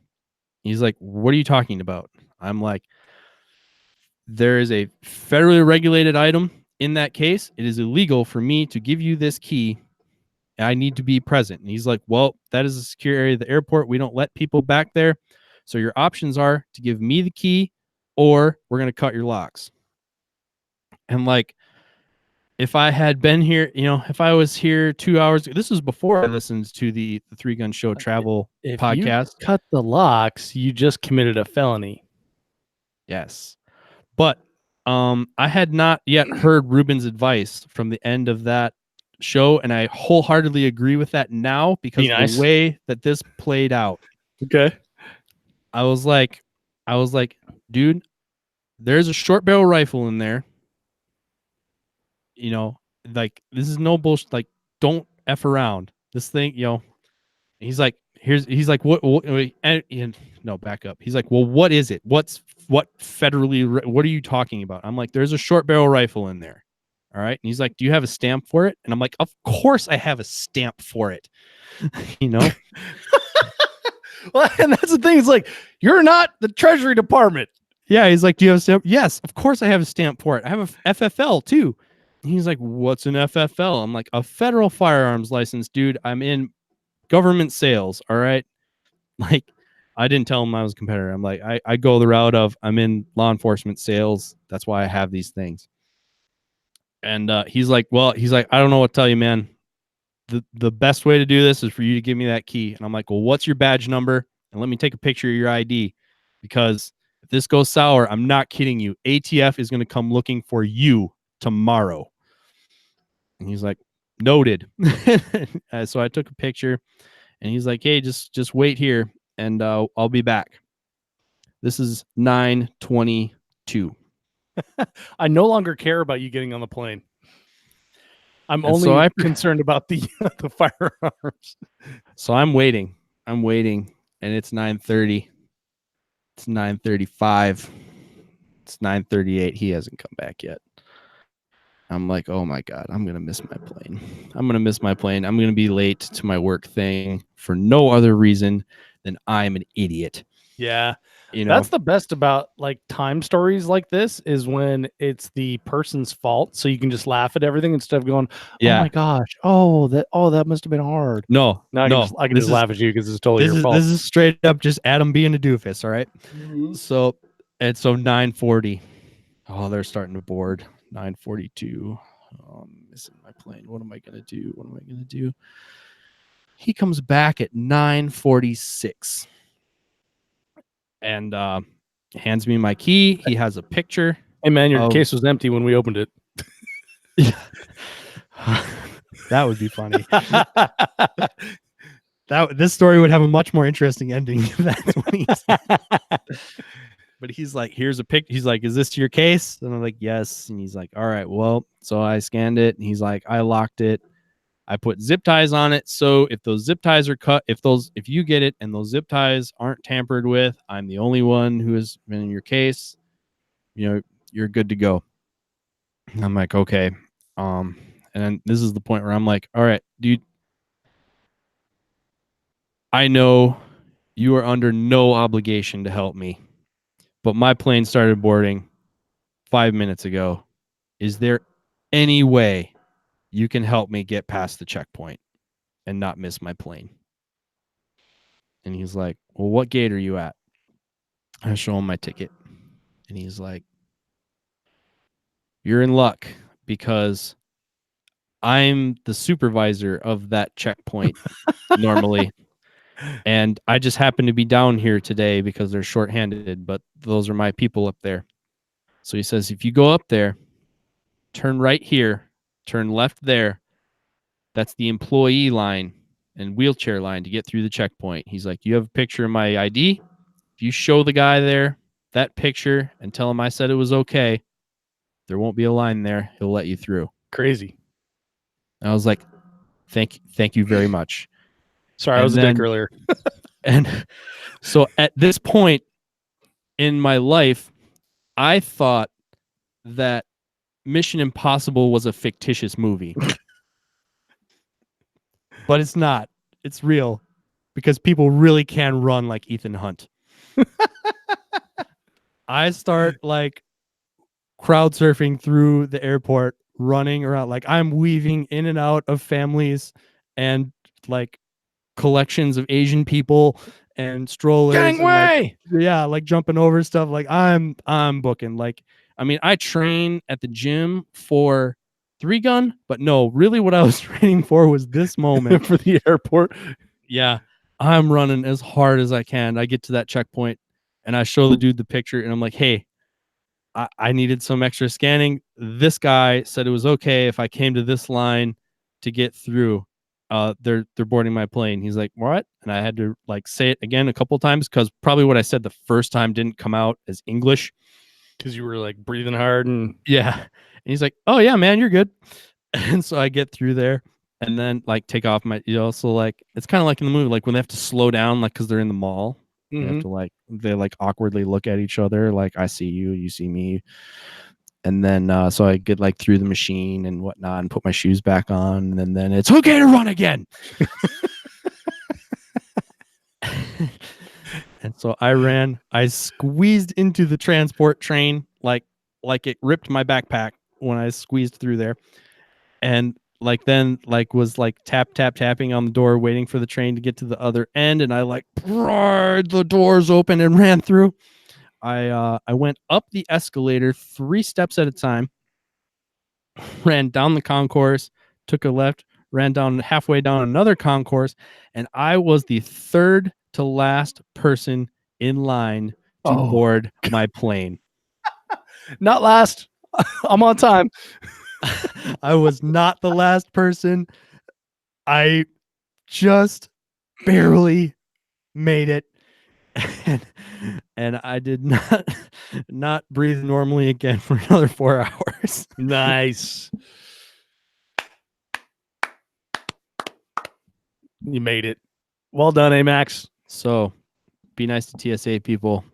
He's like, what are you talking about? I'm like, there is a federally regulated item. In that case, it is illegal for me to give you this key. I need to be present. And he's like, well, that is a secure area of the airport. We don't let people back there. So your options are to give me the key or we're going to cut your locks. And like, if I had been here, if I was here 2 hours, this was before I listened to the Three Gun Show travel podcast.
You cut the locks, you just committed a felony.
Yes. But I had not yet heard Ruben's advice from the end of that show, and I wholeheartedly agree with that now because of the way that this played out.
Okay.
I was like, dude, there's a short barrel rifle in there. Like this is no bullshit. Like, don't F around. This thing, he's like, no, back up. He's like, well, what is it? What are you talking about? I'm like, there's a short barrel rifle in there. All right. And he's like, do you have a stamp for it? And I'm like, of course I have a stamp for it.
Well, and that's the thing. It's like, you're not the Treasury Department.
Yeah. He's like, do you have a stamp? Yes, of course I have a stamp for it. I have a FFL too. And he's like, what's an FFL? I'm like, a federal firearms license, dude. I'm in government sales. All right. Like, I didn't tell him I was a competitor. I'm like, I go the route of I'm in law enforcement sales. That's why I have these things. And he's like, I don't know what to tell you, man. The best way to do this is for you to give me that key. And I'm like, well, what's your badge number? And let me take a picture of your ID. Because if this goes sour, I'm not kidding you. ATF is going to come looking for you tomorrow. And he's like, noted. So I took a picture and he's like, hey, just wait here and I'll be back. This is 9:22.
I no longer care about you getting on the plane. I'm only concerned about the firearms.
So I'm waiting, and it's 9:30. It's 9:35. It's 9:38. He hasn't come back yet. I'm like, oh my God, I'm going to miss my plane. I'm going to be late to my work thing for no other reason than I'm an idiot.
Yeah.
You know?
That's the best about like time stories like this is when it's the person's fault. So you can just laugh at everything instead of going, oh
Yeah.
my gosh, that must have been hard.
No,
Now
no.
I can just laugh at you because it's totally your fault.
This is straight up just Adam being a doofus, all right? So 9:40. Oh, they're starting to board. 9:42. Oh, I'm missing my plane. What am I gonna do? What am I gonna do? He comes back at 9:46 and hands me my key. He has a picture.
Hey man, your
of
case was empty when we opened it.
that would be funny. This story would have a much more interesting ending if that's what he said. But he's like, here's a pic. He's like, is this your case? And I'm like, yes. And he's like, all right, well, so I scanned it. And he's like, I locked it. I put zip ties on it. So if those zip ties are cut, if you get it and those zip ties aren't tampered with, I'm the only one who has been in your case. You know, you're good to go. And I'm like, okay. And then this is the point where I'm like, all right, dude, I know you are under no obligation to help me, but my plane started boarding 5 minutes ago. Is there any way you can help me get past the checkpoint and not miss my plane? And he's like, well, what gate are you at? I show him my ticket. And he's like, you're in luck because I'm the supervisor of that checkpoint normally. And I just happen to be down here today because they're shorthanded, but those are my people up there. So he says, if you go up there, turn right here, turn left there. That's the employee line and wheelchair line to get through the checkpoint. He's like, you have a picture of my ID. If you show the guy there that picture and tell him I said it was okay, there won't be a line there. He'll let you through.
Crazy.
And I was like, thank you very much.
Sorry, I was a dick earlier.
And so at this point in my life, I thought that Mission Impossible was a fictitious movie. But it's not. It's real because people really can run like Ethan Hunt. I start like crowd surfing through the airport, running around like I'm weaving in and out of families and like collections of Asian people and strollers.
Gangway!
Like jumping over stuff. Like I'm booking. Like, I mean, I train at the gym for 3-gun, but no, really what I was training for was this moment.
For the airport.
Yeah. I'm running as hard as I can. I get to that checkpoint and I show the dude the picture and I'm like, hey, I needed some extra scanning. This guy said it was okay if I came to this line to get through. They're boarding my plane. He's like, what? And I had to like say it again a couple times because probably what I said the first time didn't come out as English.
Because you were like breathing hard and
yeah. And he's like, oh yeah, man, you're good. And so I get through there and then like take off my, so like it's kind of like in the movie, like when they have to slow down, like because they're in the mall. They have to like they like awkwardly look at each other, like I see you, you see me, and then so I get like through the machine and whatnot, and put my shoes back on, and then it's okay to run again. And so I ran. I squeezed into the transport train like it ripped my backpack when I squeezed through there, and like then like was like tapping on the door waiting for the train to get to the other end, and I like pried the doors open and ran through. I went up the escalator 3 steps at a time, ran down the concourse, took a left, ran down halfway down another concourse, and I was the third to last person in line to board my plane.
Not last. I'm on time.
I was not the last person. I just barely made it. And I did not breathe normally again for another 4 hours.
Nice. You made it. Well done, Max.
So be nice to TSA people.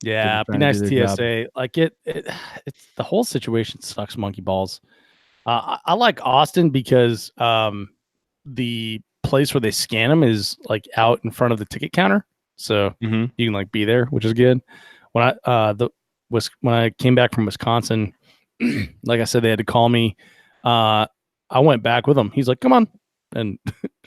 Yeah, be nice to TSA. Job. Like it's the whole situation sucks monkey balls. I like Austin because the place where they scan them is like out in front of the ticket counter. so
Mhm.
you can like be there, which is good. When when I came back from Wisconsin, like I said, they had to call me. I went back with him. He's like, "Come on," and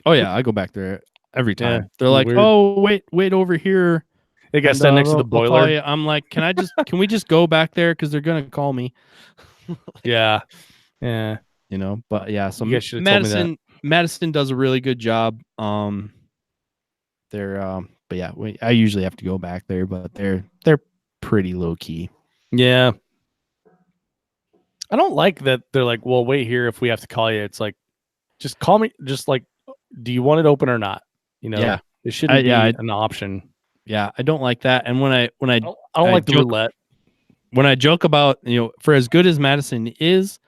Oh yeah, I go back there every
yeah,
time. They're
it was
like,
weird.
"Oh, wait over here."
They got
And
stand next to the
they'll call
boiler.
you. I'm like, can we just go back there because they're gonna call me,
Yeah, yeah.
you know? But yeah, so
You guys should have told me that.
Madison does a really good job. But yeah, I usually have to go back there, but they're pretty low key.
Yeah, I don't like that. They're like, "Well, wait here if we have to call you." It's like, just call me. Just like, do you want it open or not? You know,
Yeah,
it shouldn't be
I
an option.
don't like that. And
I don't like the roulette.
when I joke about, for as good as Madison is,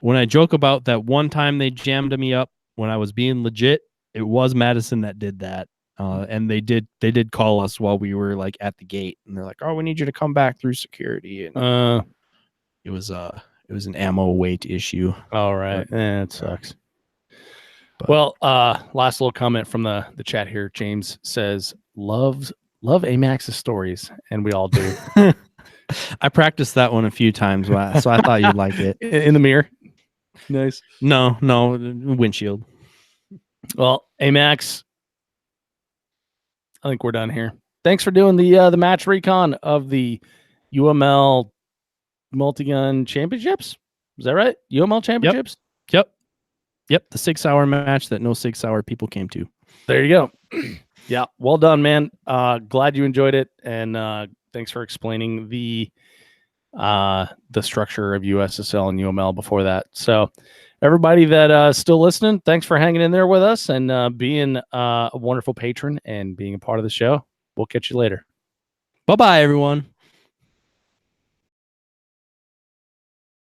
when I joke about that one time they jammed me up when I was being legit, it was Madison that did that. And they did call us while we were like at the gate, and they're like, "Oh, we need you to come back through security." And it was an ammo weight issue.
All right, it sucks.
But,
Well, last little comment from the chat here. James says, love Amax's stories, and we all do.
I practiced that one a few times, so I thought you'd like it.
In the mirror. Nice.
No, windshield.
Well, Amax, I think we're done here. Thanks for doing the match recon of the UML multi-gun championships. Is that right? UML championships?
Yep. The 6-hour match that no 6-hour people came to.
There you go. Yeah. Well done, man. Glad you enjoyed it. And thanks for explaining the structure of USSL and UML before that. So everybody that still listening, thanks for hanging in there with us and being a wonderful patron and being a part of the show. We'll catch you later.
Bye-bye, everyone.